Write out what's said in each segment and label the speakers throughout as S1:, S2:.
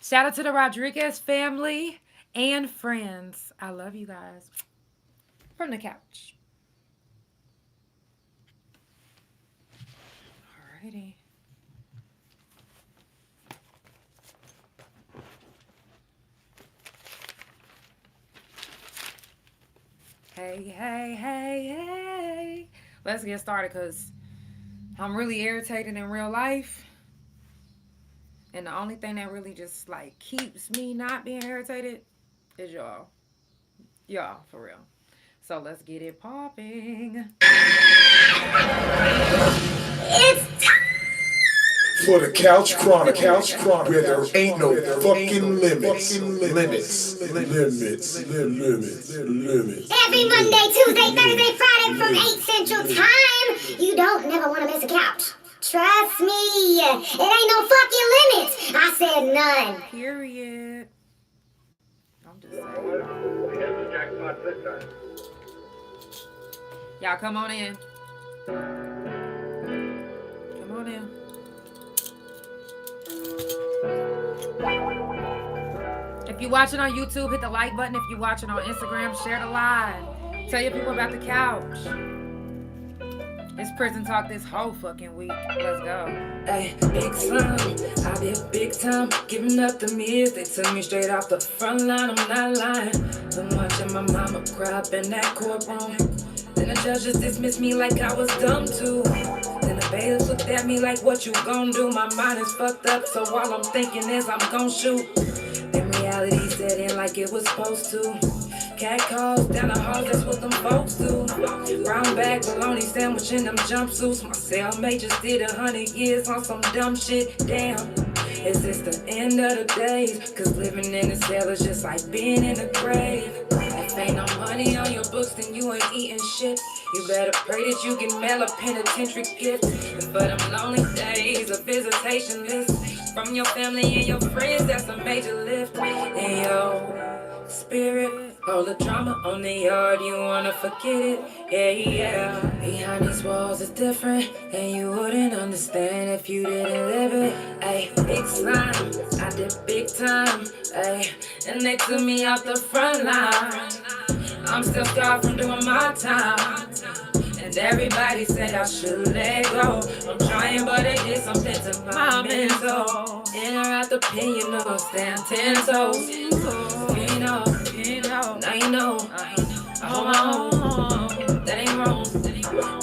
S1: Shout out to the Rodriguez family and friends. I love you guys. From the couch. Alrighty. Hey, hey, hey, hey. Let's get started because I'm really irritated in real life. And the only thing that really just like keeps me not being irritated is y'all. Y'all, for real. So let's get it popping.
S2: It's
S3: For the Couch Chronicles, where there ain't no fucking limits.
S2: every Monday, Tuesday, Thursday, Friday from 8 Central Time. You don't never want to miss a couch. Trust me, it ain't no fucking limits. I said none.
S1: Period. I'm just saying.
S4: Here's the jackpot this time.
S1: Y'all come on in. Come on in. If you're watching on YouTube, hit the like button. If you're watching on Instagram, share the live. Tell your people about the couch. It's prison talk this whole fucking week. Let's go.
S5: Ay, big time, I did big time, giving up the meals. They took me straight off the front line, I'm not lying. Been watching my mama cry up in that courtroom. Then the judges dismissed me like I was dumb too. Then the bailiffs looked at me like, what you gon' do? My mind is fucked up, so all I'm thinking is I'm gon' shoot. Then reality set in like it was supposed to. Cat calls down the hall, that's what them folks do. Brown bag, bologna sandwich in them jumpsuits. My cellmate just did 100 years on some dumb shit. Damn, is this the end of the days? Cause living in a cell is just like being in a grave. If ain't no money on your books, then you ain't eating shit. You better pray that you can mail a penitentiary gift. And for them lonely days, a visitation list from your family and your friends, that's a major lift. And yo, spirit, all the drama on the yard, you wanna forget it, yeah. Behind these walls it's different, and you wouldn't understand if you didn't live it. Ayy, big slime, I did big time, ayy, and they took me off the front line. I'm still scarred from doing my time. And everybody said I should let go. I'm trying, but it did something to my mental. In or out the pen, you know, stand 10 toes. You know, now you know. I hold my own, that ain't wrong.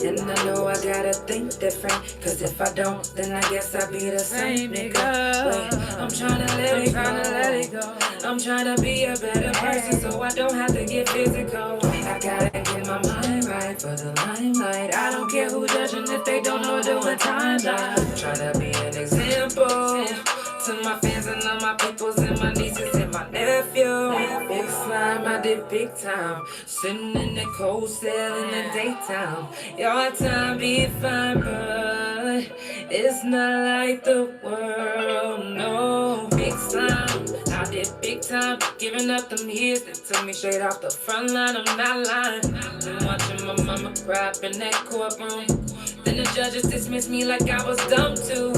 S5: And I know I gotta think different. Cause if I don't, then I guess I'll be the same nigga. Wait, I'm tryna let it go. I'm tryna be a better person so I don't have to get physical. I gotta get my mind right for the limelight. I don't care who judging if they don't know doing timeline. Tryna be an example to my fans and all my peoples and my nieces and my nephew. Big slime, I did big time. Sitting in the cold cell in the daytime. Your time be fine, but it's not like the world, no. Big slime, I did big time. Giving up them years that took me straight off the front line, I'm not lying. Been watching my mama cry up in that courtroom. Then the judges dismissed me like I was dumb too.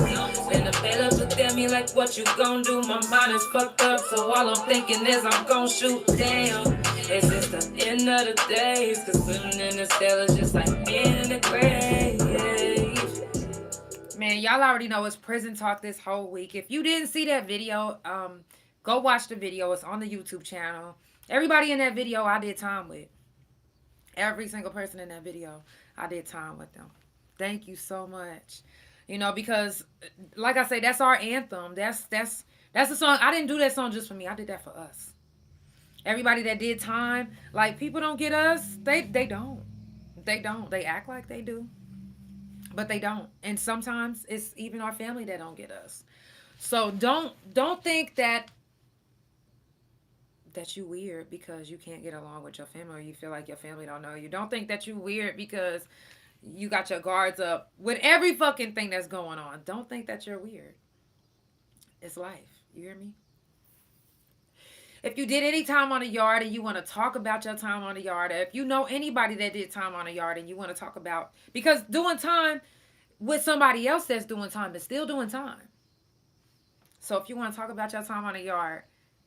S5: Then the bailiff looked at me like, what you gon' do? My mind is fucked up, so all I'm thinking is I'm gon' shoot. Damn, is this the end of the days? Cause living in the cell is just like being in the grave.
S1: Man, y'all already know it's prison talk this whole week. If you didn't see that video, go watch the video. It's on the YouTube channel. Everybody in that video I did time with. Every single person in that video, I did time with them. Thank you so much. You know, because like I say, that's our anthem. That's the song. I didn't do that song just for me. I did that for us. Everybody that did time, like people don't get us. They don't. They don't. They act like they do. But they don't. And sometimes it's even our family that don't get us. So don't think that you weird because you can't get along with your family or you feel like your family don't know you. Don't think that you weird because you got your guards up with every fucking thing that's going on. Don't think that you're weird. It's life. You hear me? If you did any time on the yard and you want to talk about your time on the yard, or if you know anybody that did time on the yard and you want to talk about, because doing time with somebody else that's doing time is still doing time. So if you want to talk about your time on the yard,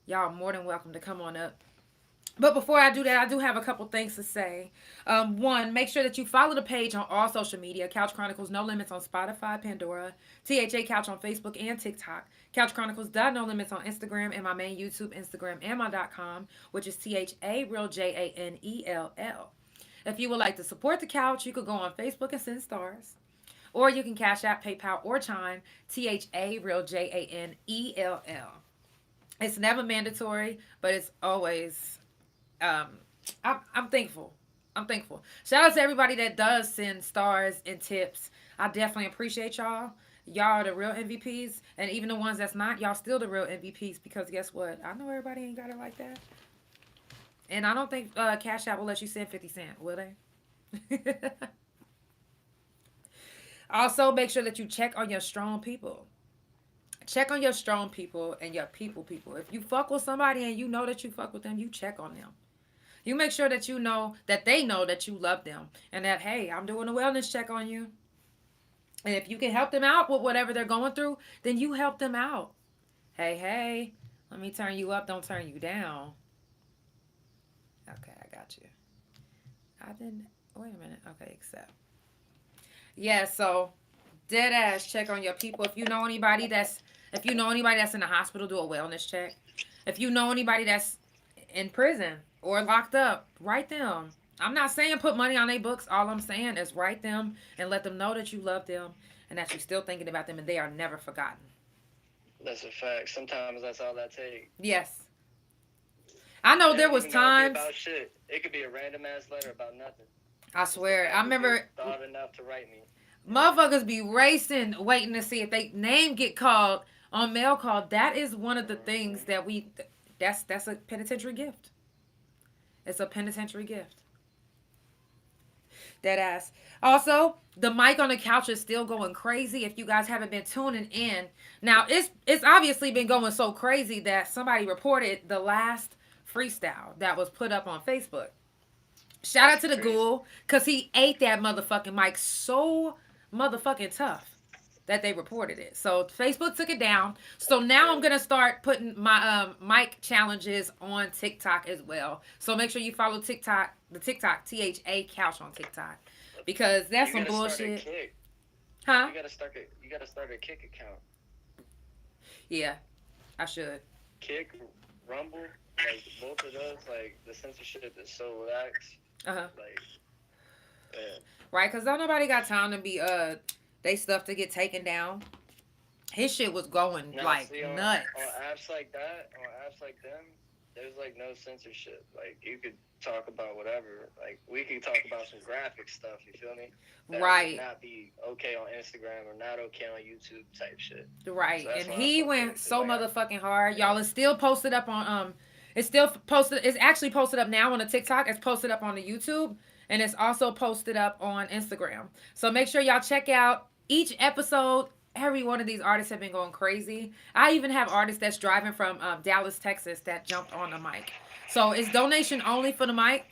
S1: y'all are more than welcome to come on up. But before I do that, I do have a couple things to say. One, make sure that you follow the page on all social media. Couch Chronicles No Limits on Spotify, Pandora, THA Couch on Facebook and TikTok. Couch Chronicles No Limits on Instagram and my main YouTube, Instagram, and my .com, which is THA_JANELL. If you would like to support the couch, you could go on Facebook and send stars. Or you can Cash App, PayPal, or Chime, THAJANELL. It's never mandatory, but it's always I'm thankful. I'm thankful. Shout out to everybody that does send stars and tips. I definitely appreciate y'all. Y'all are the real MVPs, and even the ones that's not, y'all still the real MVPs because guess what? I know everybody ain't got it like that, and I don't think Cash App will let you send 50 cents, will they? Also, make sure that you check on your strong people. Check on your strong people and your people. If you fuck with somebody and you know that you fuck with them, you check on them. You make sure that you know that they know that you love them and that, hey, I'm doing a wellness check on you. And if you can help them out with whatever they're going through, then you help them out. Hey, let me turn you up, don't turn you down. Okay, I got you. I didn't, wait a minute. Okay, accept. Yeah, so dead ass check on your people. If you know anybody that's in the hospital, do a wellness check. If you know anybody that's in prison or locked up, write them. I'm not saying put money on their books. All I'm saying is write them and let them know that you love them and that you're still thinking about them and they are never forgotten.
S6: That's a fact. Sometimes that's all that takes.
S1: Yes. I know there was times.
S6: About shit. It could be a random ass letter about nothing.
S1: I swear. I remember.
S6: Thought enough to write me.
S1: Motherfuckers be racing, waiting to see if they name get called on mail call. That is one of the things that that's a penitentiary gift. It's a penitentiary gift. Dead ass. Also, the mic on the couch is still going crazy. If you guys haven't been tuning in, now it's obviously been going so crazy that somebody reported the last freestyle that was put up on Facebook. Shout out to the ghoul, because he ate that motherfucking mic so motherfucking tough that they reported it. So Facebook took it down. So now I'm going to start putting my mic challenges on TikTok as well. So make sure you follow the TikTok, THA Couch on TikTok. Because that's some bullshit. Huh?
S6: You gotta start a Kick account.
S1: Yeah, I should.
S6: Kick, Rumble, like both of those, like the censorship is so relaxed. Like, yeah.
S1: Right, because don't nobody got time to be they stuff to get taken down. His shit was going nuts.
S6: On apps like that, on apps like them, there's like no censorship. Like you could talk about whatever. Like we could talk about some graphic stuff. You feel me? That
S1: right.
S6: Would not be okay on Instagram or not okay on YouTube type shit.
S1: Right, so and he went so motherfucking hard. Y'all, it's still posted up on It's still posted. It's actually posted up now on the TikTok. It's posted up on the YouTube. And it's also posted up on Instagram. So make sure y'all check out each episode. Every one of these artists have been going crazy. I even have artists that's driving from Dallas, Texas that jumped on the mic. So it's donation only for the mic.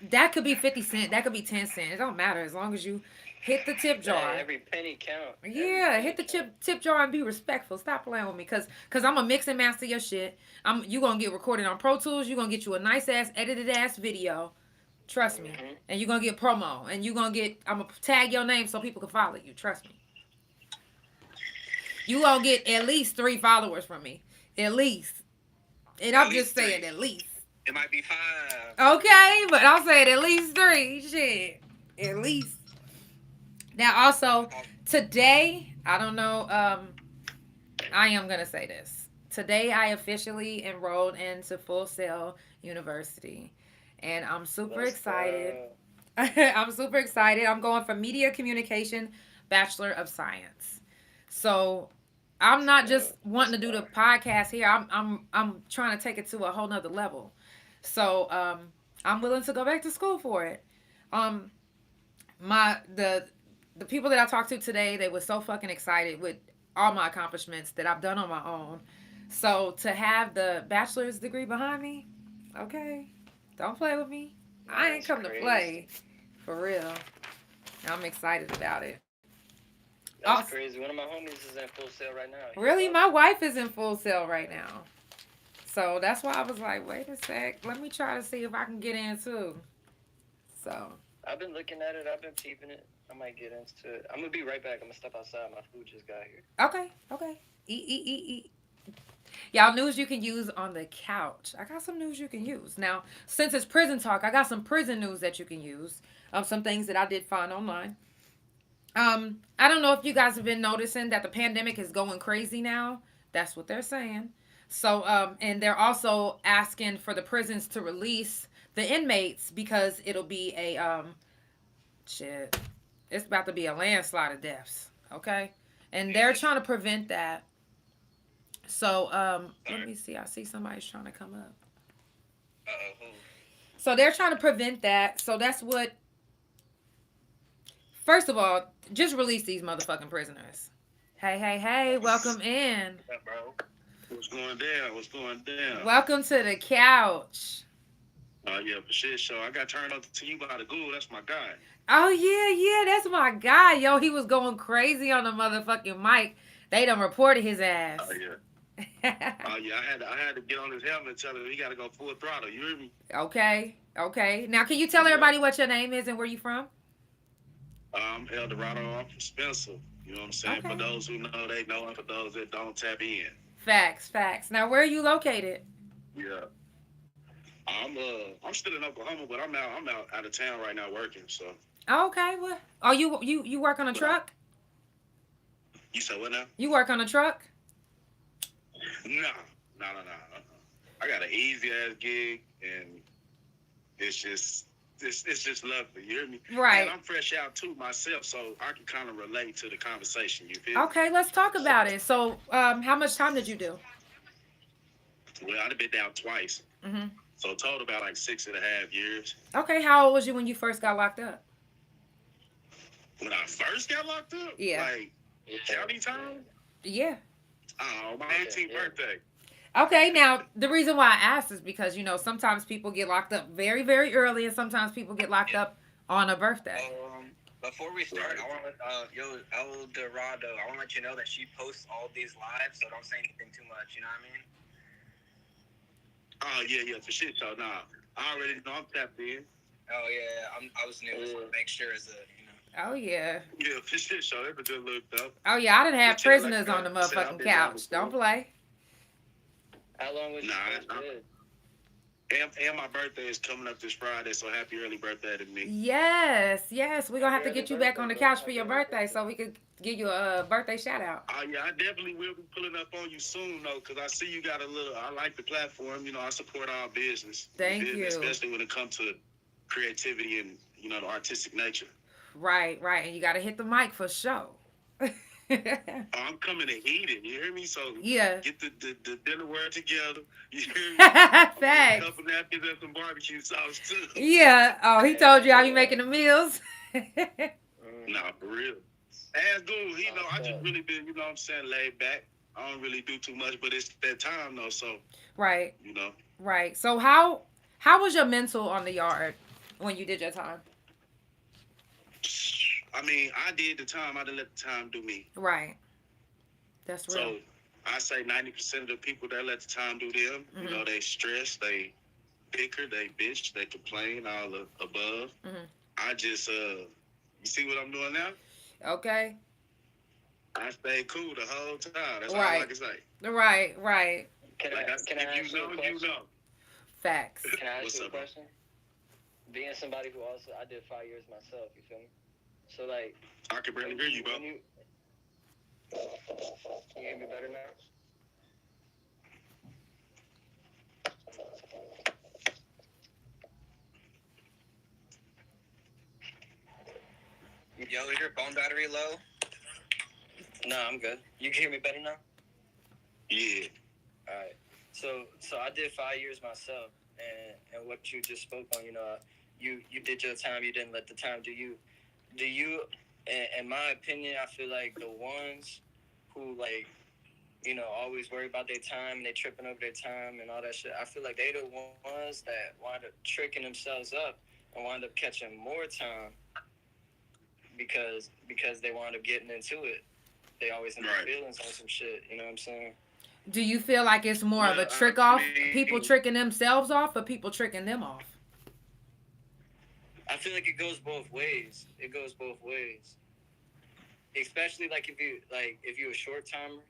S1: That could be 50 cents. That could be 10 cents. It don't matter as long as you hit the tip jar.
S6: Yeah, every penny count.
S1: Yeah, hit the tip jar and be respectful. Stop playing with me, cause I'm gonna mix and master your shit. You gonna get recorded on Pro Tools. You gonna get you a nice ass edited ass video. Trust me. Mm-hmm. And you're gonna get promo. And I'm gonna tag your name so people can follow you. Trust me. You gonna get at least 3 followers from me. At least. And I'm just saying at least.
S6: It might be 5.
S1: Okay, but I'll say it at least 3. Shit. At least. Now also, today, I don't know, I am gonna say this. Today I officially enrolled into Full Sail University. And I'm super excited. I'm super excited. I'm going for Media Communication, Bachelor of Science. So I'm not just wanting to do the podcast here. I'm trying to take it to a whole nother level. So I'm willing to go back to school for it. The people that I talked to today, they were so fucking excited with all my accomplishments that I've done on my own. So to have the bachelor's degree behind me, okay. Don't play with me. I ain't come to play. For real. I'm excited about it.
S6: That's
S1: Awesome.
S6: crazy. One of my homies is in Full Sail right now.
S1: Really, my wife is in Full Sail right now. So that's why I was like, wait a sec. Let me try to see if I can get in too. So.
S6: I've been looking at it. I've been peeping it. I might get into it. I'm gonna be right back. I'm gonna step outside. My food just got here.
S1: Okay. Okay. Eat. Y'all, news you can use on the couch. I got some news you can use. Now, since it's prison talk, I got some prison news that you can use. Some things that I did find online. I don't know if you guys have been noticing that the pandemic is going crazy now. That's what they're saying. So, and they're also asking for the prisons to release the inmates because it'll be a shit. It's about to be a landslide of deaths. Okay, and they're trying to prevent that. So, let me see. I see somebody's trying to come up. So they're trying to prevent that. So that's what. First of all, just release these motherfucking prisoners. Hey, welcome in.
S6: What's up, bro?
S7: What's going down? What's going down?
S1: Welcome to the couch.
S7: Yeah, for shit show. I got turned on to you by the ghoul. That's my guy.
S1: Oh, yeah, that's my guy. Yo, he was going crazy on the motherfucking mic. They done reported his ass.
S7: Oh, yeah. Oh, yeah. I had to get on his helmet and tell him he got to go full throttle. You hear me?
S1: Okay. Now, can you tell everybody what your name is and where you from?
S7: I'm El Dorado. I'm from Spencer. You know what I'm saying?
S1: Okay.
S7: For those who know, they know. And for those that don't, tap in.
S1: Facts. Now, where are you located?
S7: Yeah. I'm still in Oklahoma, but I'm out of town right now working. So.
S1: Okay. Well, oh, you work on a truck?
S7: You said what now?
S1: You work on a truck?
S7: No. I got an easy ass gig, and it's just lovely. You hear me?
S1: Right.
S7: And I'm fresh out too myself, so I can kind of relate to the conversation. You feel me?
S1: Okay, let's talk about it. So, how much time did you do?
S7: Well, I've been down twice.
S1: Mhm.
S7: So total about like 6.5 years.
S1: Okay, how old was you when you first got locked up?
S7: When I first got locked up?
S1: Yeah.
S7: Like, county time?
S1: Yeah.
S7: Oh, my 18th birthday.
S1: Okay, now the reason why I asked is because sometimes people get locked up very, very early, and sometimes people get locked up on a birthday.
S8: Before we start, I want to El Dorado. I want to let you know that she posts all these lives, so don't say anything too much. You know what I mean?
S7: Oh yeah, for shit. So nah, I already know I'm tapped in.
S8: Oh yeah, I was new, so make sure as
S1: Oh yeah.
S7: Yeah, for shit. So that's a good look though.
S1: Oh yeah, I done had
S7: But yeah,
S1: prisoners
S7: like
S1: on the
S7: I said, I've
S1: motherfucking
S7: been down
S1: couch.
S7: before.
S1: Don't play.
S6: How long was you
S7: Nah,
S6: good?
S7: And my birthday is coming up this Friday, so happy early birthday to me.
S1: Yes. We're gonna have to
S6: Happy
S1: get you
S6: early
S1: back on the
S6: birthday,
S1: couch
S6: bro.
S1: for your
S6: Happy early
S1: birthday, so we could give you a birthday shout out.
S7: Oh yeah, I definitely will be pulling up on you soon though, because I see you got I like the platform. I support all business.
S1: Thank
S7: business,
S1: you.
S7: Especially when it comes to creativity and the artistic nature.
S1: Right, and you gotta hit the mic for sure.
S7: I'm coming to eat it. You hear me? So
S1: Yeah.
S7: get the dinner word together. You hear me?
S1: Facts.
S7: A couple napkins and some barbecue sauce too.
S1: Yeah. Oh, he told you I be making the meals.
S7: Nah, for real. As good, I just really been, what I'm saying, laid back. I don't really do too much, but it's that time though, so.
S1: Right.
S7: You know.
S1: Right. So how was your mental on the yard when you did your time?
S7: I mean, I did the time. I didn't let the time do me.
S1: Right. That's real.
S7: So I say 90% of the people that let the time do them,
S1: Mhm.
S7: They stress, they bicker, they bitch, they complain, all the above.
S1: Mhm.
S7: I just, you see what I'm doing now?
S1: Okay.
S7: I stay cool the whole time. That's
S1: Right.
S7: all I can say.
S1: Right.
S6: Can
S7: Like
S6: I ask you a
S7: you
S6: question?
S7: know.
S1: Facts.
S6: Can I ask
S7: What's
S6: you a
S7: up, bro?
S6: question? Being somebody who also, I did 5 years myself, you feel me? So, like...
S7: I can barely hear you, bro.
S6: Can you hear me better now?
S8: Yo, is your phone battery low?
S6: No, I'm good. You can hear me better now?
S7: Yeah.
S6: All right. So I did 5 years myself, and what you just spoke on, you did your time. You didn't let the time do you. Do you? In my opinion, I feel like the ones who always worry about their time and they tripping over their time and all that shit. I feel like they the ones that wind up tricking themselves up and wind up catching more time because they wind up getting into it. they always in their
S7: Right.
S6: feelings on some shit. You know what I'm saying?
S1: Do you feel like it's more of a
S7: Well,
S1: trick
S7: I
S1: off,
S7: mean,
S1: people tricking themselves off, or people tricking them off?
S6: I feel like it goes both ways. It goes both ways. Especially like if you're a short timer,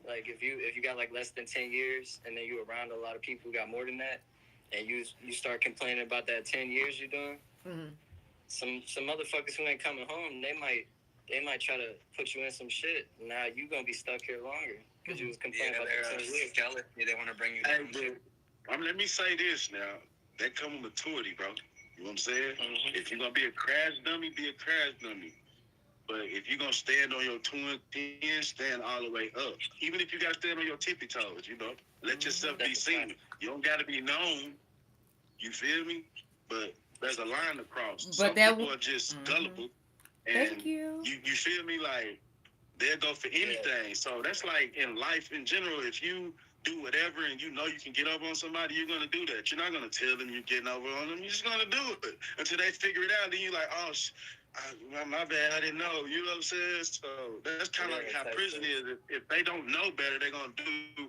S6: like if you got like less than 10 years and then you around a lot of people who got more than that, and you start complaining about that 10 years you're doing,
S1: Mm-hmm.
S6: some motherfuckers who ain't coming home, they might try to put you in some shit. Now you gonna be stuck here longer because you was complaining about that 10 years.
S8: Jealous. They want to bring you
S7: Hey,
S8: down.
S7: let me say this now. That come with maturity, bro. You know what I'm saying?
S6: Mhm.
S7: If you're gonna be a crash dummy, be a crash dummy. But if you're gonna stand on your 2 and 10, stand all the way up. Even if you gotta stand on your tippy toes, you know, let yourself be
S6: That's a
S7: seen.
S6: fact.
S7: You don't gotta be known. You feel me? But there's a line to cross.
S1: But
S7: Some
S1: that
S7: people are just gullible, and
S1: Thank you.
S7: you feel me? Like they'll go for anything. So that's like in life in general. If you do whatever and you know you can get over on somebody, you're gonna do that. You're not gonna tell them you're getting over on them. You're just gonna do it until they figure it out. Then you're like, oh, my bad, I didn't know. You know what I'm saying? So that's kind of like how prison is. If they don't know better, they're gonna do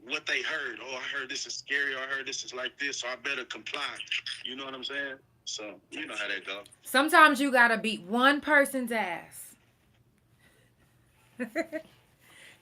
S7: what they heard. Oh, I heard this is scary. Or I heard this is like this, so I better comply. You know what I'm saying? So you know how that go.
S1: Sometimes you gotta beat one person's ass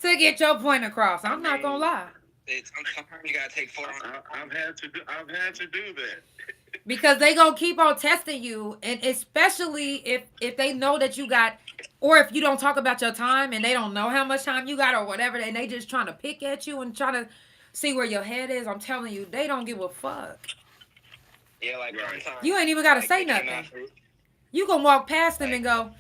S1: to get your point across. I'm not gonna lie.
S8: Sometimes you gotta take 400.
S7: I've had to do that.
S1: Because they gonna keep on testing you, and especially if they know that you got, or if you don't talk about your time and they don't know how much time you got or whatever, and they just trying to pick at you and trying to see where your head is. I'm telling you, they don't give a fuck.
S8: Yeah, like
S7: Right.
S8: sometimes.
S1: You ain't even gotta
S8: like,
S1: say
S8: they came
S1: nothing.
S8: out for-
S1: You gonna walk past them and go,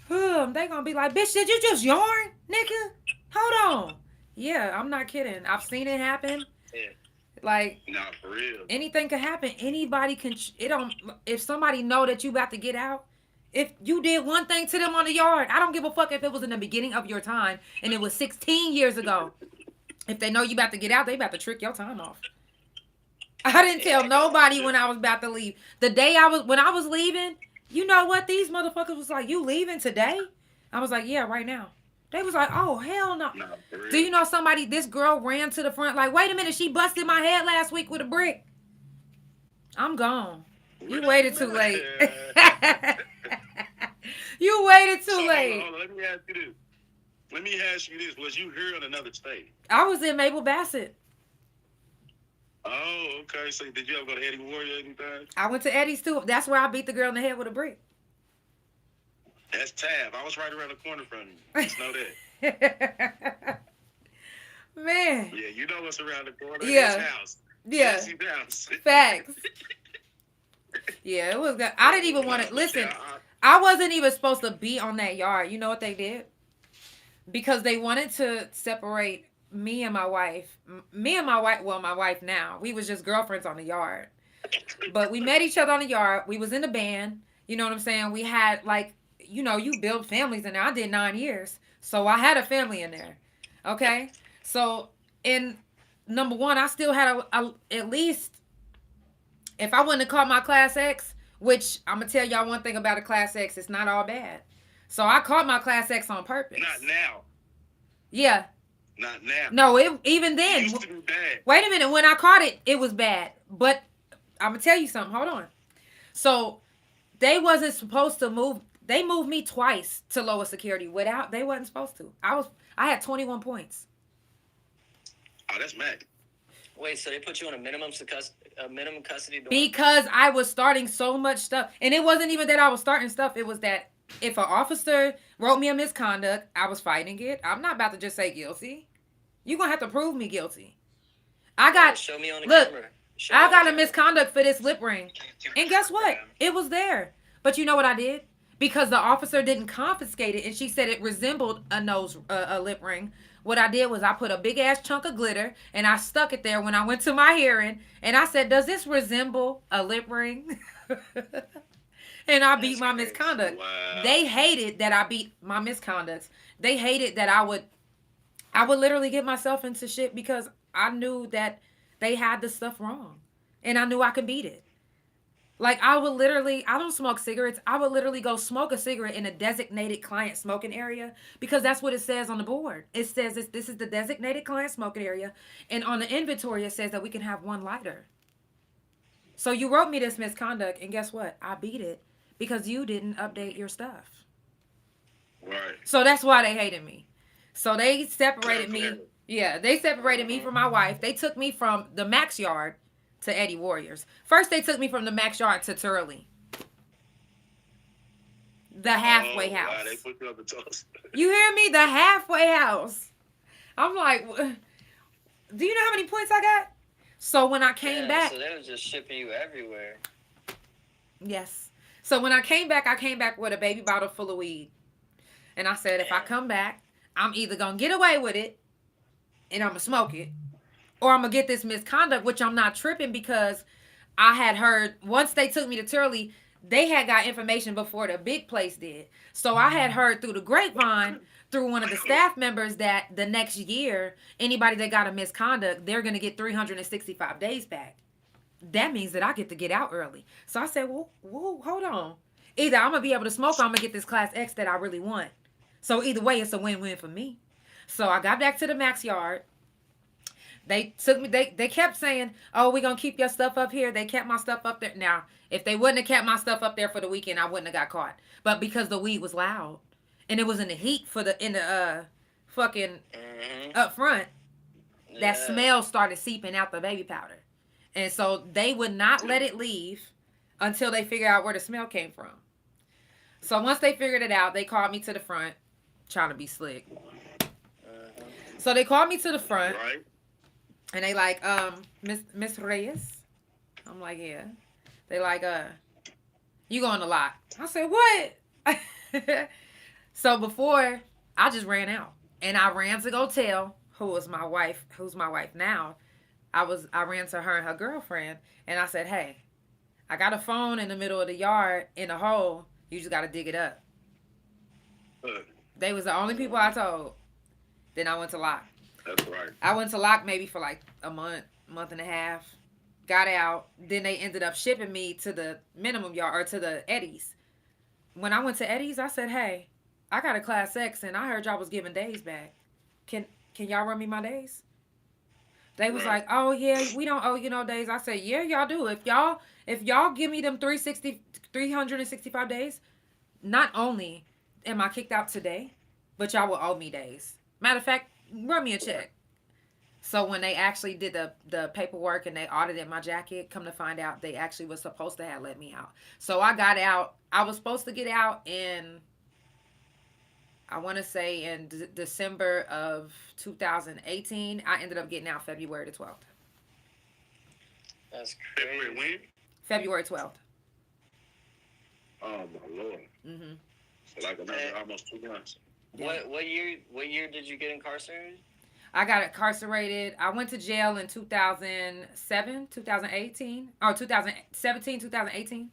S1: they gonna be like, bitch, did you just yarn, nigga? Hold on. Yeah, I'm not kidding. I've seen it happen.
S6: Yeah.
S1: Like,
S7: Nah, for real.
S1: anything can happen. Anybody can. It don't. If somebody know that you about to get out, if you did one thing to them on the yard, I don't give a fuck if it was in the beginning of your time and it was 16 years ago. If they know you about to get out, they about to trick your time off. I didn't tell nobody when I was about to leave. The day when I was leaving, you know what? These motherfuckers was like, you leaving today? I was like, yeah, right now. They was like, oh, hell no.
S7: Nah, for real.
S1: Do you know somebody, this girl ran to the front like, wait a minute, she busted my head last week with a brick. I'm gone. You waited too late. You waited too
S7: So,
S1: late.
S7: hold on, let me ask you this. Was you here in another state?
S1: I was in Mabel Bassett.
S7: Oh, okay. So did you ever go to Eddie Warrior anything?
S1: I went to Eddie's too. That's where I beat the girl in the head with a brick.
S7: That's Tab. I was right around the corner from you. Just know that.
S1: Man.
S7: Yeah, you know what's around the corner.
S1: Yeah.
S7: His house.
S1: Yeah.
S7: Jesse's house.
S1: Facts. Yeah, it was good. I didn't even want to listen.
S7: Yeah,
S1: I wasn't even supposed to be on that yard. You know what they did? Because they wanted to separate me and my wife. Well, my wife now. We was just girlfriends on the yard. But we met each other on the yard. We was in the band. You know what I'm saying? We had like, you know, you build families in there. I did 9 years. So I had a family in there. Okay? So in number one, I still had at least, if I wouldn't have caught my Class X, which I'm going to tell y'all one thing about a Class X, it's not all bad. So I caught my Class X on purpose.
S7: not now.
S1: Yeah.
S7: Not now.
S1: No, even
S7: It
S1: then.
S7: used to be bad.
S1: Wait a minute. When I caught it, it was bad. But I'm going to tell you something. Hold on. So they wasn't supposed to move. They moved me twice to lower security without, they wasn't supposed to. I had 21 points.
S7: Oh, that's mad.
S6: Wait, so they put you on a minimum custody?
S1: Because I was starting so much stuff. And it wasn't even that I was starting stuff. It was that if an officer wrote me a misconduct, I was fighting it. I'm not about to just say guilty. You're going to have to prove me guilty.
S6: Show me on the
S1: look,
S6: camera.
S1: I got a misconduct for this lip ring. And guess what? It was there. But you know what I did? Because the officer didn't confiscate it and she said it resembled a lip ring. What I did was I put a big ass chunk of glitter and I stuck it there when I went to my hearing and I said, does this resemble a lip ring? And I beat my misconduct.
S7: Wow.
S1: They hated that I beat my misconducts. They hated that I would literally get myself into shit because I knew that they had the stuff wrong. And I knew I could beat it. Like, I would literally, I don't smoke cigarettes. I would literally go smoke a cigarette in a designated client smoking area because that's what it says on the board. It says this is the designated client smoking area. And on the inventory, it says that we can have one lighter. So you wrote me this misconduct, and guess what? I beat it because you didn't update your stuff.
S7: Right.
S1: So that's why they hated me. So they separated me. Yeah, they separated me from my wife. They took me from the Max Yard to Eddie Warriors. First, they took me from the Max Yard to Turley. The halfway house.
S7: Wow, they put you up the toast.
S1: You hear me? The halfway house. I'm like, do you know how many points I got? So when I came back.
S6: So they was just shipping you everywhere.
S1: Yes. So when I came back with a baby bottle full of weed. And I said, if I come back, I'm either going to get away with it and I'm going to smoke it, or I'm going to get this misconduct, which I'm not tripping because I had heard once they took me to Turley, they had got information before the big place did. So I had heard through the grapevine, through one of the staff members, that the next year, anybody that got a misconduct, they're going to get 365 days back. That means that I get to get out early. So I said, whoa, hold on. Either I'm going to be able to smoke or I'm going to get this Class X that I really want. So either way, it's a win-win for me. So I got back to the Max Yard. They took me, they kept saying, oh, we're going to keep your stuff up here. They kept my stuff up there. Now, if they wouldn't have kept my stuff up there for the weekend, I wouldn't have got caught. But because the weed was loud and it was in the heat in the fucking up front, that smell started seeping out the baby powder. And so they would not let it leave until they figure out where the smell came from. So once they figured it out, they called me to the front, trying to be slick. So they called me to the front.
S7: Right.
S1: And they like, Miss Reyes? I'm like, yeah. They like, you going to lot. I said, what? So before, I just ran out. And I ran to go tell who's my wife now. I ran to her and her girlfriend. And I said, hey, I got a phone in the middle of the yard in a hole. You just got to dig it up. They was the only people I told. Then I went to lock.
S7: That's right.
S1: I went to lock maybe for like a month and a half. Got out. Then they ended up shipping me to the minimum yard or to the Eddie's. When I went to Eddie's, I said, hey, I got a Class X and I heard y'all was giving days back. Can y'all run me my days? They was like, oh yeah, we don't owe you no days. I said, yeah, y'all do. If y'all give me them 365 days, not only am I kicked out today, but y'all will owe me days. Matter of fact, run me a check. So when they actually did the paperwork and they audited my jacket, come to find out they actually was supposed to have let me out. So I got out. I was supposed to get out in, I want to say in December of 2018. I ended up getting out February the 12th.
S6: That's crazy.
S7: When?
S1: February 12th.
S7: Oh my Lord.
S1: Mm-hmm.
S7: So like another almost 2 months.
S1: Yeah.
S6: What year did you get incarcerated?
S1: I got incarcerated. I went to jail in 2007, 2018, or 2017, 2018.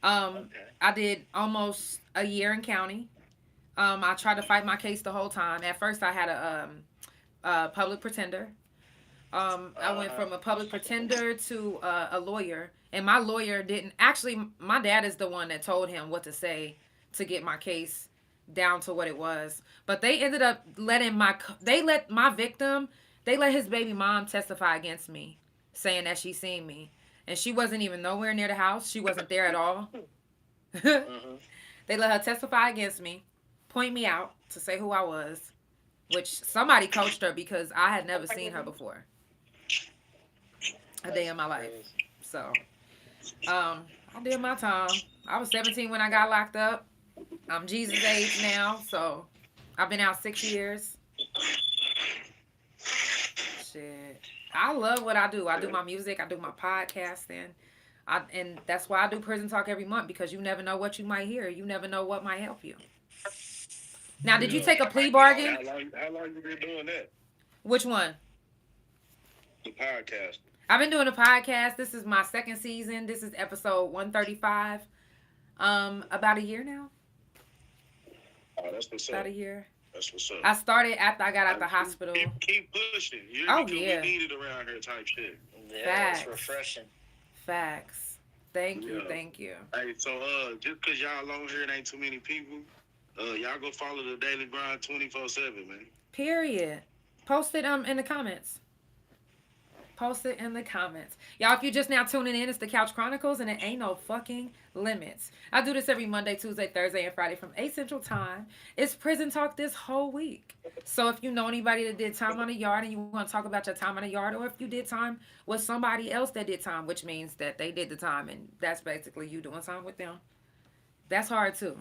S6: Okay.
S1: I did almost a year in county. I tried to fight my case the whole time. At first, I had a public pretender. I went from a public pretender to a lawyer, and my lawyer didn't actually. My dad is the one that told him what to say to get my case down to what it was. But they ended up letting they let his baby mom testify against me, saying that she seen me, and she wasn't even nowhere near the house. She wasn't there at all. They let her testify against me, point me out to say who I was, which somebody coached her because I had never seen her before a day in my life. So, I did my time. I was 17 when I got locked up. I'm Jesus age now, so I've been out 6 years. Shit. I love what I do. I do my music. I do my podcasting. And that's why I do Prison Talk every month, because you never know what you might hear. You never know what might help you. Now, did you take a plea bargain?
S7: How long you been doing that?
S1: Which one?
S7: The podcast.
S1: I've been doing a podcast. This is my second season. This is episode 135. About a year now.
S7: Oh, that's what's up.
S1: About a year.
S7: That's what's up.
S1: I started after I got out the hospital.
S7: Keep pushing.
S1: Oh,
S7: because
S1: yeah.
S7: we need it around here type shit.
S6: Yeah,
S1: Facts.
S6: it's refreshing.
S1: Facts. Thank you.
S7: Yeah.
S1: Thank you.
S7: Hey, so just cause y'all on here and ain't too many people, y'all go follow the Daily Grind 24/7, man.
S1: Period. Post it in the comments. Post it in the comments. Y'all, if you're just now tuning in, it's the Couch Chronicles, and it ain't no fucking limits. I do this every Monday, Tuesday, Thursday, and Friday from 8 Central Time. It's prison talk this whole week. So if you know anybody that did time on the yard and you want to talk about your time on the yard, or if you did time with somebody else that did time, which means that they did the time, and that's basically you doing time with them, that's hard too.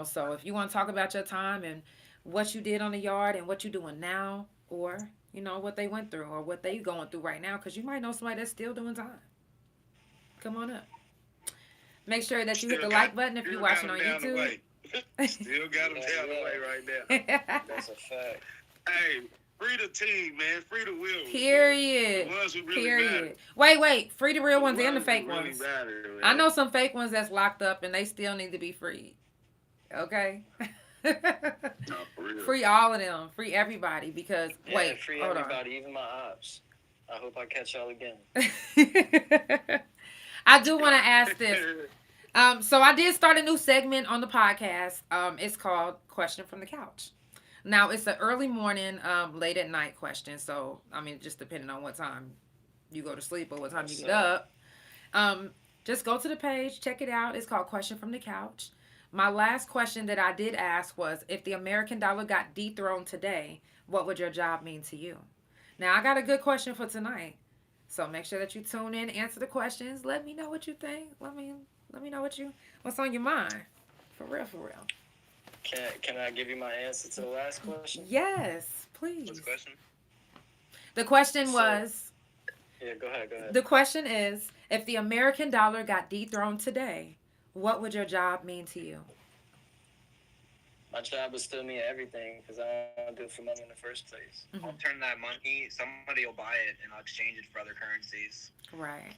S1: So if you want to talk about your time and what you did on the yard and what you're doing now, or what they went through or what they going through right now, because you might know somebody that's still doing time, come on up. Make sure that you hit the like button if you're watching on YouTube.
S7: Still got them down the way right now.
S6: That's a fact.
S7: Hey, free the team, man. Free the real ones.
S1: Period.
S7: The ones who really
S1: Period.
S7: matter.
S1: Wait. Free the real ones and the
S7: who
S1: fake
S7: really
S1: ones.
S7: matter, man.
S1: I know some fake ones that's locked up and they still need to be freed. Okay?
S7: No, for real.
S1: Free all of them. Free everybody because,
S6: Yeah, free
S1: hold
S6: everybody, even my ops. I hope I catch y'all again.
S1: on. I do want to ask this. So I did start a new segment on the podcast. It's called Question from the Couch. Now, it's an early morning, late at night question. So, just depending on what time you go to sleep or what time you get up. Just go to the page, check it out. It's called Question from the Couch. My last question that I did ask was, if the American dollar got dethroned today, what would your job mean to you? Now, I got a good question for tonight. So make sure that you tune in, answer the questions. Let me know what you think. Let me know what's on your mind. For real.
S6: Can I give you my answer to the last question?
S1: Yes, please.
S8: What's the question?
S1: The question was...
S6: Yeah, go ahead.
S1: The question is, if the American dollar got dethroned today, what would your job mean to you?
S6: My job would still mean everything because I don't do it for money in the first place.
S1: Mm-hmm.
S8: I'll turn that money, somebody will buy it, and I'll exchange it for other currencies.
S1: Right.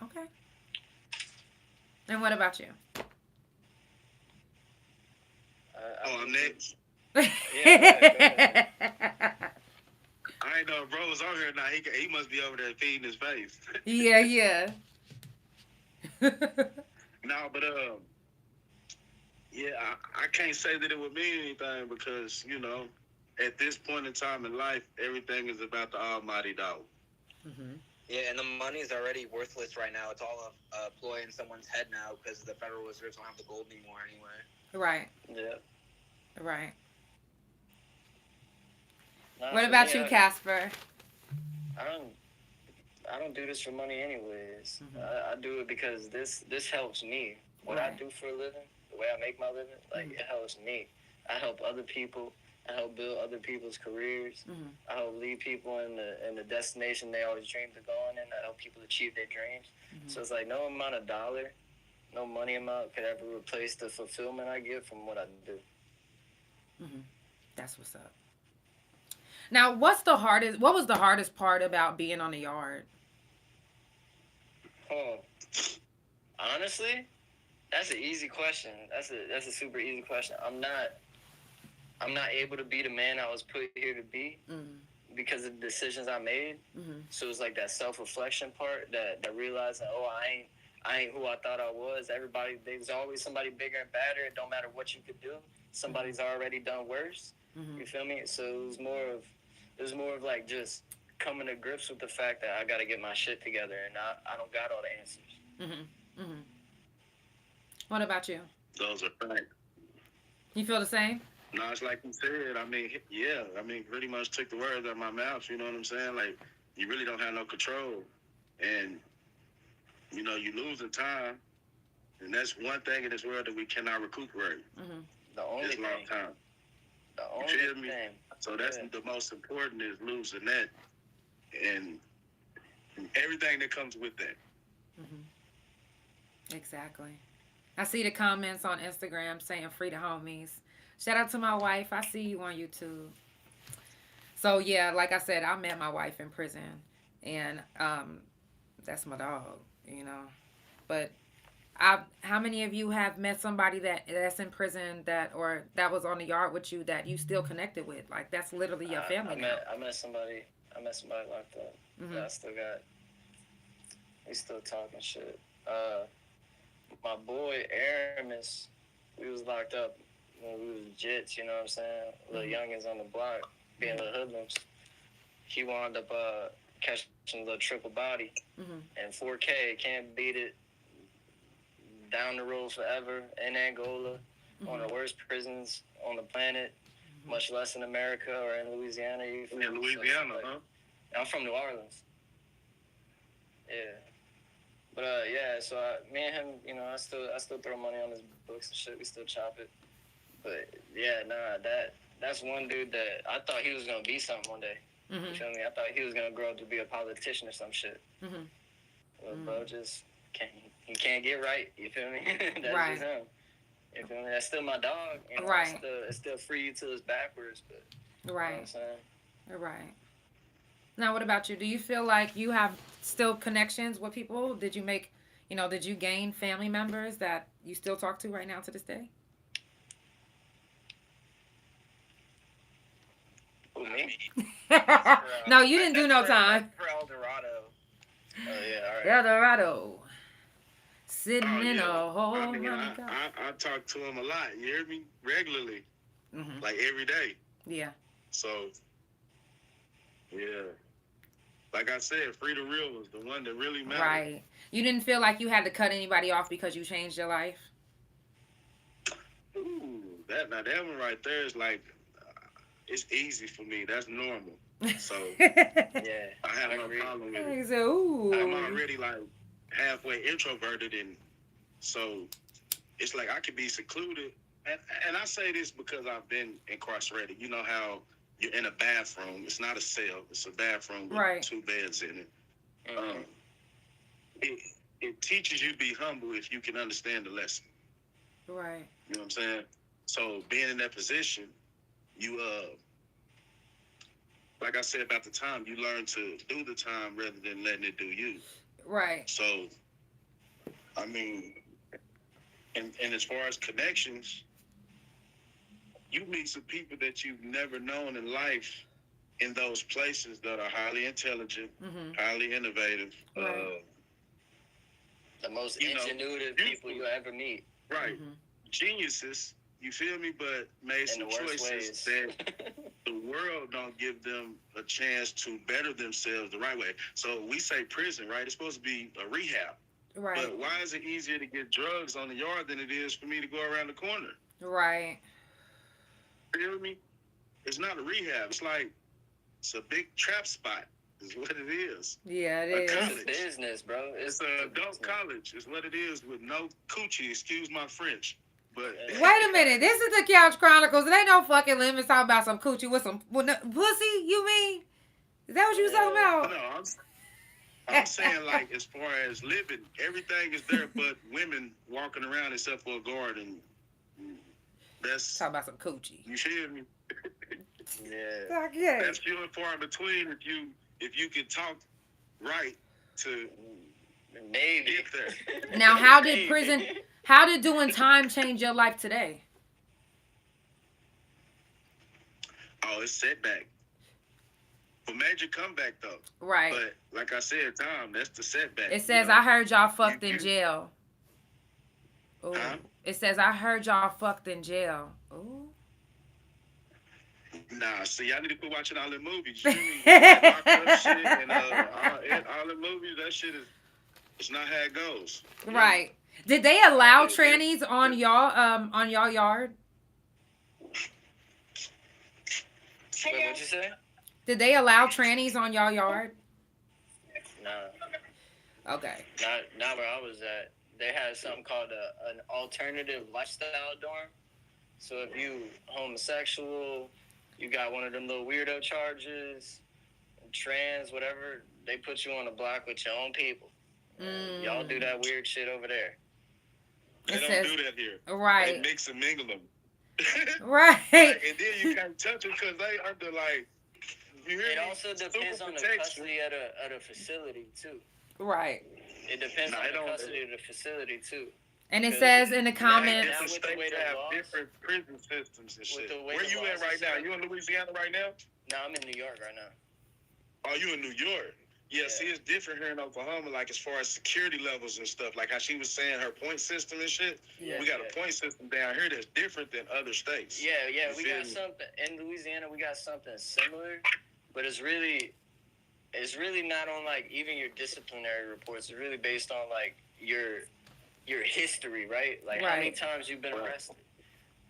S1: Okay. And what about you?
S7: I'm next.
S6: Yeah,
S7: I ain't know bro was on here now. He must be over there feeding his face.
S1: Yeah.
S7: No, but yeah, I can't say that it would mean anything because at this point in time in life, everything is about the almighty dollar.
S1: Mm-hmm.
S8: Yeah, and the money is already worthless right now. It's all a ploy in someone's head now because the Federal Reserve don't have the gold anymore anyway.
S1: Right.
S6: Yeah.
S1: Right.
S6: Nah,
S1: What
S6: for
S1: about
S6: me,
S1: you, Casper?
S6: I don't do this for money anyways.
S1: Mm-hmm.
S6: I do it because this helps me. What I
S1: Right.
S6: do for a living, the way I make my living, it helps me. I help other people. I help build other people's careers.
S1: Mm-hmm.
S6: I help lead people in the destination they always dreamed of going in. I help people achieve their dreams.
S1: Mm-hmm.
S6: So it's like no amount of dollar, no money amount could ever replace the fulfillment I get from what I do.
S1: Mm-hmm. That's what's up. Now, what was the hardest part about being on the yard?
S6: Honestly, that's an easy question. That's a super easy question. I'm not able to be the man I was put here to be because of the decisions I made.
S1: Mm-hmm.
S6: So it's like that self-reflection part that realizing, I ain't who I thought I was. There's always somebody bigger and badder. It don't matter what you could do. Somebody's already done worse.
S1: Mm-hmm.
S6: You feel me? So it was more of like just coming to grips with the fact that I got to get my shit together and I don't got all the answers.
S1: Mm-hmm. Mm-hmm. What about you?
S7: Those are facts.
S1: You feel the same?
S7: No, it's like you said. Pretty much took the words out of my mouth. You know what I'm saying? Like, you really don't have no control. And, you lose the time. And that's one thing in this world that we cannot recuperate.
S1: Mm-hmm.
S6: The only
S7: It's
S6: thing.
S7: long time.
S6: The
S7: You
S6: only
S7: feel me?
S6: thing.
S7: So that's the most important is losing that. And everything that comes with that.
S1: Mm-hmm. Exactly. I see the comments on Instagram saying free the homies. Shout out to my wife. I see you on YouTube. So yeah, like I said, I met my wife in prison, and that's my dog, But how many of you have met somebody that's in prison that was on the yard with you that you still connected with? Like that's literally your family now.
S6: I met somebody locked up.
S1: Mm-hmm.
S6: That we still talking shit. My boy Aramis, we was locked up when we was jits, you know what I'm saying? Little youngins on the block, being little hoodlums. He wound up catching a little triple body and 4K. Can't beat it. Down the road forever in Angola, one of the worst prisons on the planet, much less in America or in Louisiana.
S7: In Louisiana, huh?
S6: I'm from New Orleans. Yeah. But yeah, so me and him, you know, I still throw money on his books and shit. We still chop it. But yeah, that's one dude that I thought he was gonna be something one day. You feel me? I thought he was gonna grow up to be a politician or some shit. Well, bro, just he can't get right. You feel me? That's
S1: Right.
S6: just him. You feel me? That's still my dog. You know,
S1: Right.
S6: It's still free you till it's backwards, but you know what I'm saying?
S1: Right. Now, what about you? Do you feel like you have still connections with people? Did you make, did you gain family members that you still talk to right now to this day?
S6: Who, me?
S1: No, you didn't do no time.
S8: For El Dorado.
S6: Oh yeah, all right.
S1: El Dorado. Sitting in
S7: yeah.
S1: a hole.
S7: I mean, I talk to him a lot. You hear me? Regularly, like every day.
S1: Yeah.
S7: So, yeah. Like I said, free the real was the one that really mattered.
S1: Right. You didn't feel like you had to cut anybody off because you changed your life?
S7: Ooh, that one right there is like, it's easy for me. That's normal. So,
S6: Yeah,
S7: I have no problem with it.
S1: He said, ooh.
S7: I'm already like halfway introverted, and so it's like I could be secluded. And I say this because I've been incarcerated. You know how you're in a bathroom. It's not a cell. It's a bathroom with 2 beds in it. It teaches you to be humble if you can understand the lesson.
S1: Right.
S7: You know what I'm saying? So being in that position, you like I said about the time, you learn to do the time rather than letting it do you.
S1: Right.
S7: So, I mean, and as far as connections, you meet some people that you've never known in life in those places that are highly intelligent, highly innovative.
S1: Right.
S6: The most ingenuitive people you'll ever meet.
S7: Right. Geniuses, you feel me? But made some choices that the world don't give them a chance to better themselves the right way. So we say prison, right? It's supposed to be a rehab.
S1: Right.
S7: But why is it easier to get drugs on the yard than it is for me to go around the corner?
S1: Right.
S7: Feel me? It's not a rehab. It's like, it's a big trap spot is what it is.
S1: Yeah, it is.
S7: College.
S6: It's business, bro.
S7: It's an adult college is what it is with no coochie. Excuse my French. But
S1: Wait a minute. This is the Couch Chronicles. There ain't no fucking limits talking about some coochie with some pussy, you mean? Is that what you was talking about?
S7: No, I'm saying, like, as far as living, everything is there but women walking around except for a guard, and that's
S1: Talking about some coochie.
S7: you feel me?
S6: Yeah.
S1: Okay.
S7: That's few and far in between if you can talk right to
S6: Maybe.
S7: get there.
S1: Now, how did doing time change your life today?
S7: Oh, it's setback. For major comeback though.
S1: Right.
S7: But like I said, Tom, that's the setback.
S1: It says, I heard y'all fucked in jail. Ooh.
S7: Huh?
S1: It says, I heard y'all fucked in jail. Ooh.
S7: Nah, see, I need to quit watching all the movies. You mean, locked up shit and all the movies, that shit is, it's not how it goes.
S1: Right. Did they allow trannies on y'all yard?
S6: Wait, what'd you say?
S1: Did they allow trannies on y'all yard?
S6: Nah.
S1: Okay.
S6: Not where I was at. They had something called an alternative lifestyle dorm. So if you homosexual, you got one of them little weirdo charges, trans, whatever, they put you on a block with your own people. Y'all do that weird shit over there.
S7: They don't
S1: says-
S7: do that here.
S1: Right.
S7: They mix and mingle them.
S1: Right.
S7: And then you can't touch them because they under like. You hear
S6: It
S7: me?
S6: also depends
S7: Super
S6: on the
S7: protection.
S6: custody at a facility too.
S1: Right.
S6: It depends
S7: Nah,
S6: on
S7: it
S6: the
S7: don't-
S6: custody of the facility too.
S1: And it says in the comments,
S6: Now
S7: Different
S6: with the way
S7: states
S6: the
S7: have
S6: laws-
S7: different prison systems and
S6: with
S7: shit.
S6: the way
S7: Where
S6: the
S7: you at
S6: laws
S7: right
S6: is
S7: now?
S6: set.
S7: You in Louisiana right now?
S6: No, I'm in New York right now.
S7: Oh, you in New York? Yeah, see, it's different here in Oklahoma, like as far as security levels and stuff. Like how she was saying her point system and shit.
S1: Yeah.
S7: We got a point system down here that's different than other states.
S6: Yeah,
S7: You
S6: we
S7: feel
S6: got
S7: me?
S6: something in Louisiana. We got something similar, but it's really not on like even your disciplinary reports. It's really based on like your history, right? Like how many
S1: Right.
S6: times you've been arrested.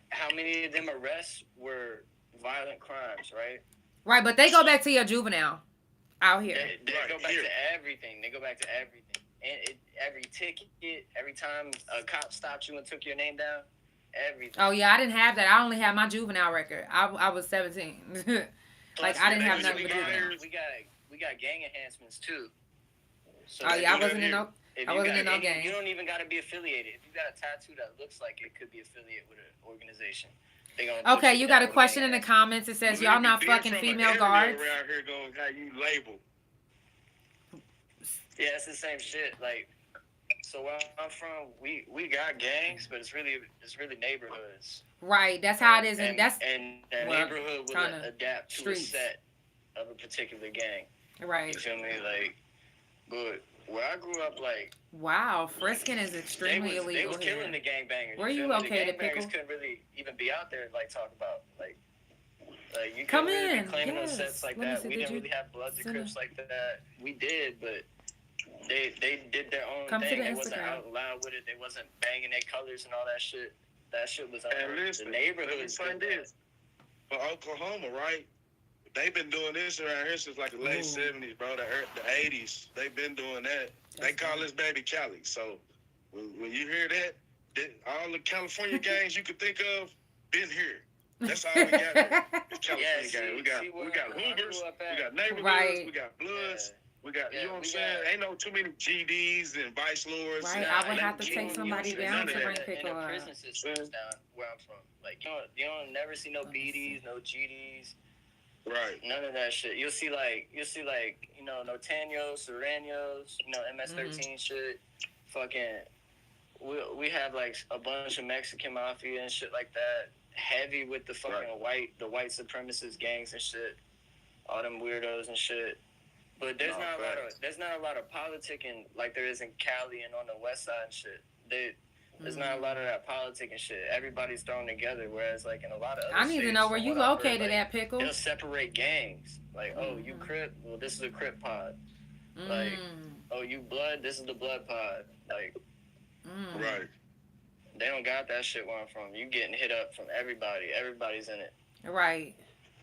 S6: How many of them arrests were violent crimes, right?
S1: Right, but they go back to your juvenile out here.
S6: They
S7: Right,
S6: go back
S7: here.
S6: to everything. They go back to everything. And every ticket, every time a cop stopped you and took your name down, everything.
S1: Oh yeah, I didn't have that. I only had my juvenile record. I was 17. Like I didn't have nothing but juvenile.
S6: We got gang enhancements too. So
S1: Oh yeah, I
S7: do that
S1: wasn't in
S7: here.
S1: no. I wasn't in no gang.
S6: You don't even got to be affiliated. If you got a tattoo that looks like it could be affiliated with an organization, they gonna put
S1: Okay, you got a
S6: down
S1: question in
S6: gang
S1: the comments. It says y'all not fucking female guards.
S7: Around here going how you label.
S6: Yeah, it's the same shit. Like, so where I'm from, we got gangs, but it's really neighborhoods.
S1: Right, that's how it is, and that's
S6: and the
S1: well,
S6: neighborhood will
S1: kinda
S6: adapt to
S1: streets.
S6: a set of a particular gang.
S1: right.
S6: You feel me? Like, but where I grew up, like
S1: Wow, frisking is
S6: they
S1: extremely
S6: was
S1: illegal
S6: killing the
S1: here.
S6: gangbangers.
S1: Where you
S6: feel me?
S1: located,
S6: The gangbangers
S1: Pickle?
S6: couldn't really even be out there like talk about like you
S1: Come
S6: couldn't really
S1: in,
S6: be claiming
S1: yes.
S6: those sets like
S1: Let me
S6: that.
S1: see,
S6: We
S1: did
S6: didn't
S1: you
S6: really have Bloods and
S1: send
S6: Crips like that. We did, but they did their own
S1: Come to
S6: thing.
S1: the
S6: They wasn't
S1: Instagram.
S6: out loud with it. They wasn't banging their colors and all that shit. That shit was
S7: And
S6: the
S7: listen,
S6: neighborhood.
S7: let me say this. For Oklahoma, right? They've been doing this around here since like the late
S1: Ooh.
S7: 70s, bro. The 80s. They've been doing that. They call this baby Cali. So when you hear that, all the California gangs you could think of been here. That's all we got here. It's California gang. We got Hoovers, we got neighborhoods,
S1: Right.
S7: we got Bloods. We got,
S6: Yeah,
S7: you know what I'm
S6: we
S7: saying?
S6: got-
S7: Ain't no too many GDs and vice lords.
S1: Right,
S7: and
S1: I would have to
S7: you
S1: take
S7: don't-
S1: somebody
S7: you don't see
S1: down
S7: none
S1: to
S7: of
S1: bring
S7: that.
S1: Pickle
S6: in the
S1: up.
S6: prison systems down where I'm from. Like you don't never see no
S1: Let me see.
S6: BDs, no GDs,
S7: Right.
S6: none of that shit. You'll see like Norteños, Serranos, MS-13 shit. Fucking, we have like a bunch of Mexican mafia and shit like that. Heavy with the fucking white supremacist gangs and shit. All them weirdos and shit. But there's not a lot of politicking like there is in Cali and on the west side and shit. There's not a lot of that politicking shit. Everybody's thrown together, whereas like in a lot of other
S1: I need to
S6: states,
S1: know where
S6: from
S1: you
S6: what I've heard,
S1: located
S6: like,
S1: at, Pickle.
S6: they'll separate gangs. Like, oh, you Crip? Well, this is a Crip pod. Like, oh, you Blood? This is the Blood pod. Like,
S7: Right.
S6: they don't got that shit where I'm from. You getting hit up from everybody. Everybody's in it.
S1: Right.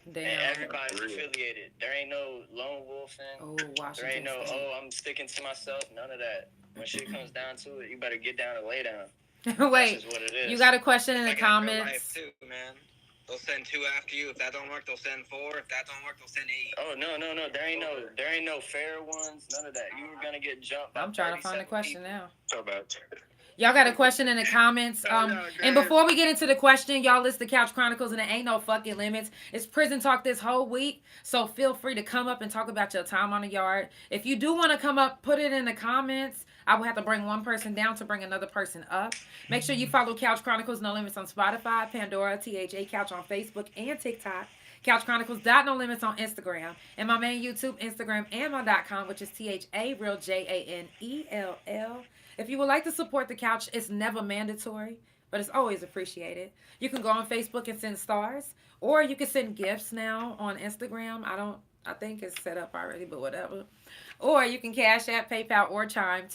S6: And
S1: Damn.
S6: everybody's affiliated. There ain't no lone wolfing.
S1: Oh,
S6: There
S1: Washington
S6: ain't no,
S1: State.
S6: I'm sticking to myself. None of that. When shit comes down to it, you better get down and lay down.
S1: Wait,
S6: That's just what it is.
S1: you got a question in the
S8: Like in real
S1: comments?
S8: life too, man. They'll send 2 after you. If that don't work, they'll send 4. If that don't work, they'll send 8.
S6: Oh no. There ain't no fair ones. None of that. You were gonna get jumped. by
S1: I'm trying to find the
S6: 37
S1: question
S6: people.
S1: now.
S7: Talk about
S1: Y'all got a question in the comments. And before we get into the question, y'all listen to Couch Chronicles and there ain't no fucking limits. It's prison talk this whole week. So feel free to come up and talk about your time on the yard. If you do want to come up, put it in the comments. I will have to bring one person down to bring another person up. Make sure you follow Couch Chronicles No Limits on Spotify, Pandora, THA Couch on Facebook and TikTok. Couch Chronicles No Limits on Instagram. And my main YouTube, Instagram, and my .com, which is THA_JANELL. If you would like to support the couch, it's never mandatory, but it's always appreciated. You can go on Facebook and send stars, or you can send gifts now on Instagram. I think it's set up already, but whatever. Or you can Cash App, PayPal, or Chime,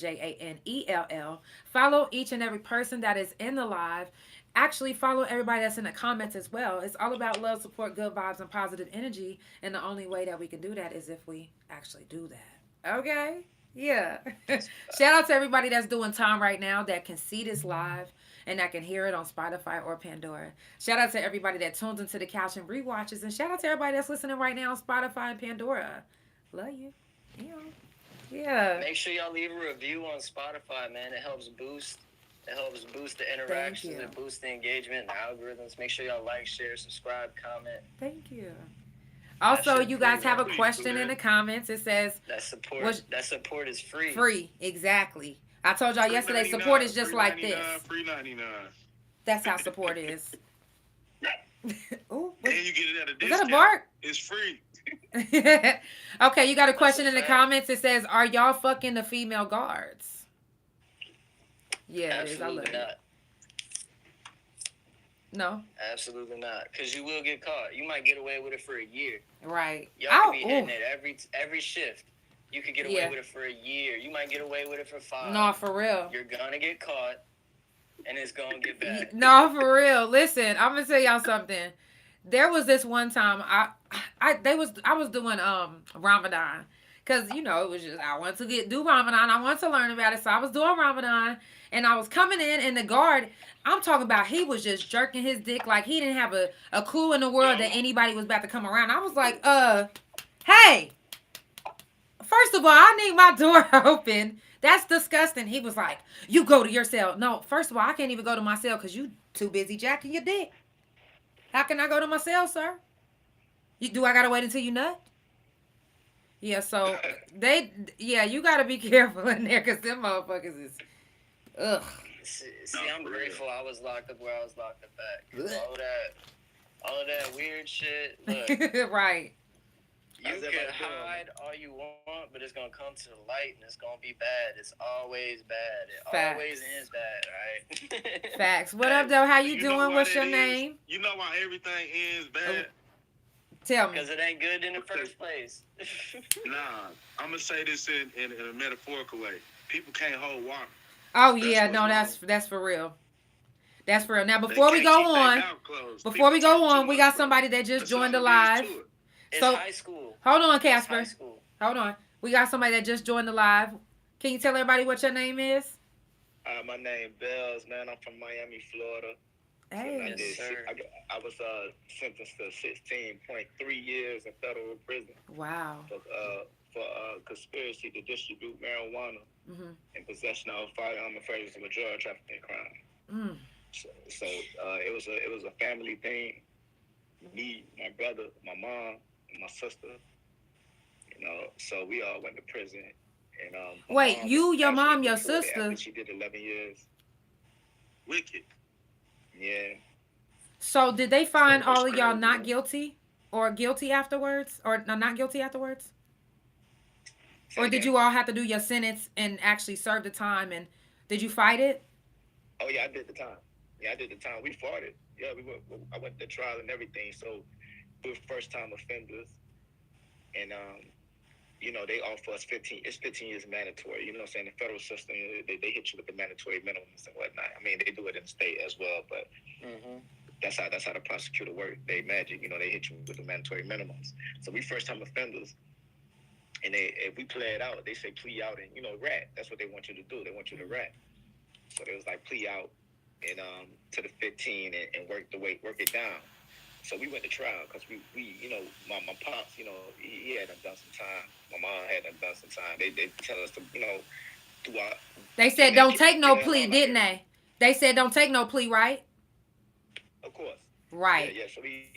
S1: THA_JANELL. Follow each and every person that is in the live. Actually, follow everybody that's in the comments as well. It's all about love, support, good vibes, and positive energy. And the only way that we can do that is if we actually do that. Okay? Yeah. Shout out to everybody that's doing time right now that can see this live and that can hear it on Spotify or Pandora. Shout out to everybody that tunes into the couch and rewatches. And shout out to everybody that's listening right now on Spotify and Pandora. Love you. Yeah.
S6: Make sure y'all leave a review on Spotify, man. It helps boost the interactions,
S1: you.
S6: it boosts the engagement and the algorithms. Make sure y'all like, share, subscribe, comment.
S1: Thank you. Also,
S6: shit
S1: you guys
S6: free,
S1: have a
S6: man.
S1: question in the comments. It says
S6: That support is free.
S1: free. Exactly. I told y'all yesterday, support is just like this.
S7: Free 99.
S1: That's how support is. Ooh,
S7: And you get it at a discount.
S1: was that a bark?
S7: It's free.
S1: Okay, you got a
S6: That's a
S1: question in the
S6: fact.
S1: comments. It says, "Are y'all fucking the female guards?" Yeah, it is. I love
S6: Absolutely
S1: it.
S6: not.
S1: No,
S6: Absolutely not. Because you will get caught. You might get away with it for a year.
S1: right.
S6: Y'all could
S1: Oh,
S6: be
S1: ooh.
S6: hitting it every shift. You could get away
S1: Yeah.
S6: with it for a year. You might get away with it for 5.
S1: No, for real.
S6: You're gonna get caught, and it's gonna get bad.
S1: No, for real. Listen, I'm gonna tell y'all something. There was this one time I was doing Ramadan, cause it was just I wanted to do Ramadan. I wanted to learn about it, so I was doing Ramadan, and I was coming in, and the guard, I'm talking about, he was just jerking his dick like he didn't have a clue in the world that anybody was about to come around. I was like, hey, first of all, I need my door open. That's disgusting. He was like, you go to your cell. No, first of all, I can't even go to my cell because you too busy jacking your dick. How can I go to my cell, sir? Do I gotta wait until you nut? Yeah, so you gotta be careful in there because them motherfuckers is, ugh.
S6: See, I'm grateful I was locked up where I was locked up at. 'Cause all of that weird shit. Look,
S1: Right.
S6: you can hide all you want, but it's gonna come to the light and it's gonna be bad. It's always bad. It
S1: Facts.
S6: always ends bad, right?
S1: Facts. What up, though? How you
S7: You know
S1: doing?
S7: why
S1: What's
S7: that
S1: your
S7: is?
S1: name?
S7: You know why everything ends bad?
S1: Tell me.
S6: Because it ain't good in the first place.
S7: Nah, I'm gonna say this in a metaphorical way. People can't hold water.
S1: Oh
S7: That's
S1: yeah,
S7: what's
S1: no,
S7: wrong.
S1: that's for real. That's for real. Now
S7: They
S1: before we
S7: can't
S1: go
S7: keep their
S1: on,
S7: mouth closed.
S1: before
S7: People
S1: we go
S7: talk too
S1: on, we
S7: much,
S1: got
S7: bro.
S1: somebody that just
S7: That's all
S1: joined the
S7: it is
S1: live.
S7: to it.
S6: It's
S1: So
S6: high school.
S1: hold on,
S6: It's high
S1: Casper.
S6: school.
S1: Hold on. We got somebody that just joined the live. Can you tell everybody what your name is?
S9: My name Bells, man. I'm from Miami, Florida.
S1: Hey.
S6: Yes, sir.
S9: I was sentenced to 16.3 years in federal prison
S1: Wow.
S9: for conspiracy to distribute marijuana
S1: Mhm.
S9: and possession of a firearm and furtherance of a drug trafficking crime.
S1: Mm.
S9: So it was a family thing. Me, my brother, my mom, and my sister. So we all went to prison. And my
S1: Wait,
S9: mom
S1: you,
S9: was
S1: your
S9: actually
S1: mom, your
S9: deported
S1: sister.
S9: after she did 11 years.
S7: Wicked.
S9: Yeah.
S1: So did they find
S9: So it's
S1: all of y'all
S9: crazy,
S1: not
S9: man.
S1: guilty or guilty afterwards, or not guilty afterwards?
S9: Say
S1: Or did
S9: again?
S1: you all have to do your sentence and actually serve the time? And did you fight it?
S9: Oh yeah, I did the time. Yeah, I did the time. We fought it. Yeah, I went to trial and everything. So we were first time offenders, and they offer us 15. It's 15 years mandatory. You know what I'm saying? The federal system, they hit you with the mandatory minimums and whatnot. I mean, they do it in the state as well, but
S6: Mm-hmm.
S9: that's how the prosecutor work. They magic. They hit you with the mandatory minimums. So we first time offenders. And if we play it out, they say plea out and rat. That's what they want you to do. They want you to rat. So they was like plea out and to the 15 and work it down. So we went to trial because we my pops he had done some time. My mom had done some time. They tell us to do our.
S1: They said don't take no plea, didn't they? They said don't take no plea, right?
S9: Of course.
S1: Right.
S9: Yeah. So we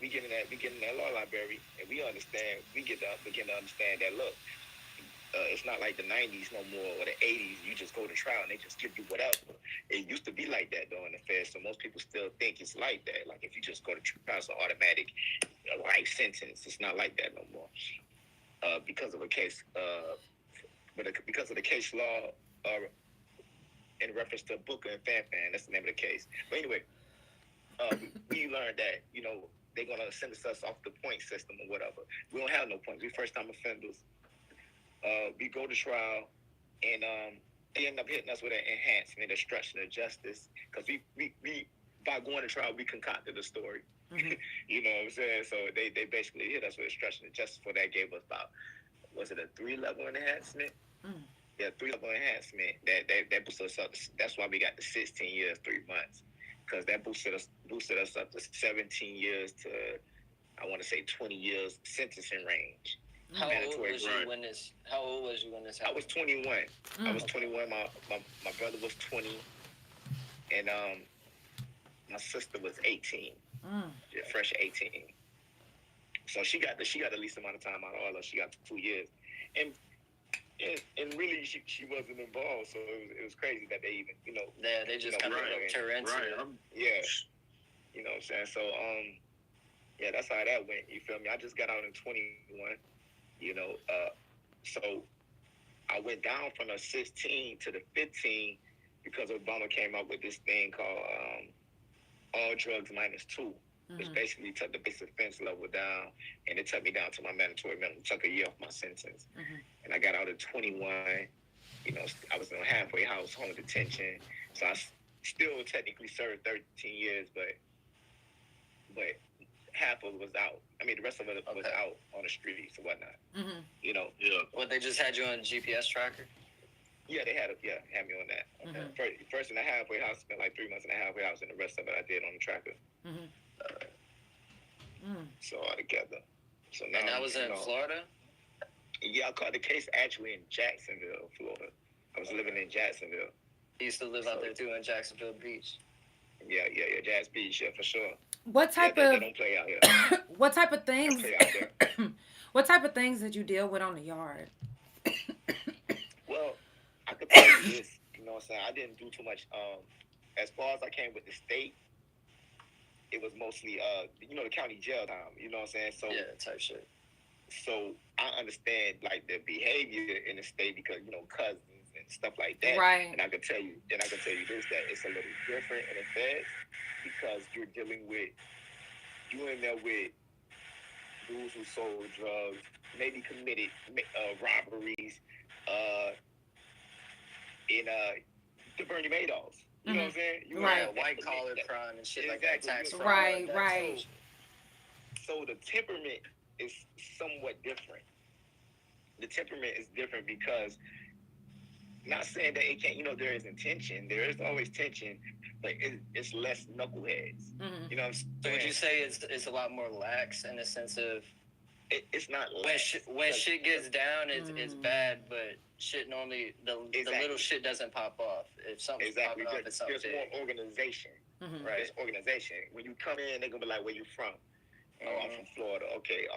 S9: get in that law library and we understand. We begin to understand that look. It's not like the 90s no more or the 80s. You just go to trial and they just give you whatever. It used to be like that during the Fed, so most people still think it's like that. Like if you just go to trial, it's an automatic life sentence. It's not like that no more. Because of a case, because of the case law in reference to Booker and Fanfan, that's the name of the case. But anyway, we learned that they're gonna sentence us off the point system or whatever. We don't have no points. We first time offenders. We go to trial, and they end up hitting us with an enhancement, obstruction of justice, because we by going to trial, we concocted a story.
S1: Mm-hmm.
S9: You know what I'm saying? So they basically hit us with obstruction of justice. For that gave us about, was it a 3-level enhancement?
S1: Mm.
S9: Yeah, 3-level enhancement. That boosted us up. That's why we got the 16 years 3 months, because that boosted us up to 17 years to, I want to say 20 years sentencing range.
S6: How old was you when this happened?
S9: I was 21.
S1: Mm.
S9: I was 21. My brother was 20, and my sister was 18. Yeah, fresh 18. So she got the least amount of time out of all of us. She got 2 years, and really she wasn't involved. So it was crazy that they even
S6: Yeah, they just kind of roped her into it.
S9: Yeah, you know what I'm saying. So Yeah, that's how that went. You feel me? I just got out in 21. You know, so I went down from the 16 to the 15 because Obama came up with this thing called all drugs minus two, which basically took the base offense level down, and it took me down to my mandatory minimum. Took a year off my sentence, and I got out at 21. You know, I was in a halfway house, home detention, so I still technically served 13 years, but half of it was out. I mean, the rest of it was out on the streets and whatnot. You know,
S6: What, they just had you on a GPS tracker?
S9: yeah, they had me on that. First in the halfway house, spent like 3 months in the halfway house, and the rest of it I did on the tracker. So all together. So now,
S6: And that was in Florida?
S9: Yeah, I caught the case actually in Jacksonville, Florida. I was living in Jacksonville.
S6: I used to live out there too in Jacksonville Beach.
S9: Yeah, Jazz Beach, yeah, for sure.
S1: What type
S9: they
S1: of
S9: don't play out here.
S1: what type of things?
S9: They play out there.
S1: What type of things did you deal with on the yard?
S9: Well, I could tell you this, you know what I'm saying? I didn't do too much. As far as I came with the state, it was mostly, you know, the county jail time, you know what I'm saying? So,
S6: Yeah, type shit.
S9: so I understand, like, the behavior in the state because, you know, cousins and stuff like that.
S1: Right.
S9: And I can tell you this, that it's a little different in the feds because you're dealing with, you in there with dudes who sold drugs, maybe committed robberies, in the Bernie Madoffs. You know what I'm saying? You
S1: Right.
S6: White collar crime and shit like that. Tax fraud.
S1: Right,
S6: that
S1: right.
S6: type shit.
S9: So the temperament is somewhat different. The temperament is different because, not saying that it can't, you know, there is tension. There is always tension, but it's less knuckleheads. You know what I'm saying?
S6: So would you say it's a lot more lax in the sense of
S9: it's not
S6: when shit gets down, it's bad, but shit normally the little shit doesn't pop off. If something's popping off, it's something
S9: there's more organization.
S6: Right.
S9: There's organization. When you come in, they're gonna be like, "Where you from?" Oh, I'm from Florida. Okay.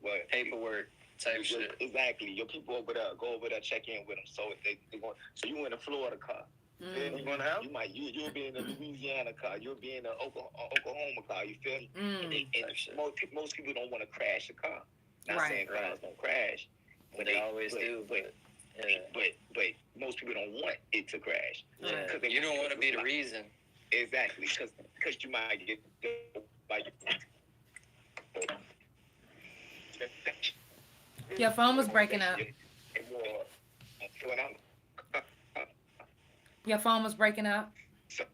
S9: What
S6: Paperwork type shit.
S9: Exactly. Your people over there, go over there, check in with them. So they going. So you in a Florida car. Then you're gonna have. You'll be in a Louisiana car. You'll be in a Oklahoma car. You feel me? And most people don't want to crash a car. Not saying cars don't crash,
S6: but they always do. But
S9: most people don't want it to crash.
S6: Yeah. You don't want to be the reason.
S9: Exactly, because you might get like.
S1: Your phone was breaking up. Your phone was breaking up.
S9: So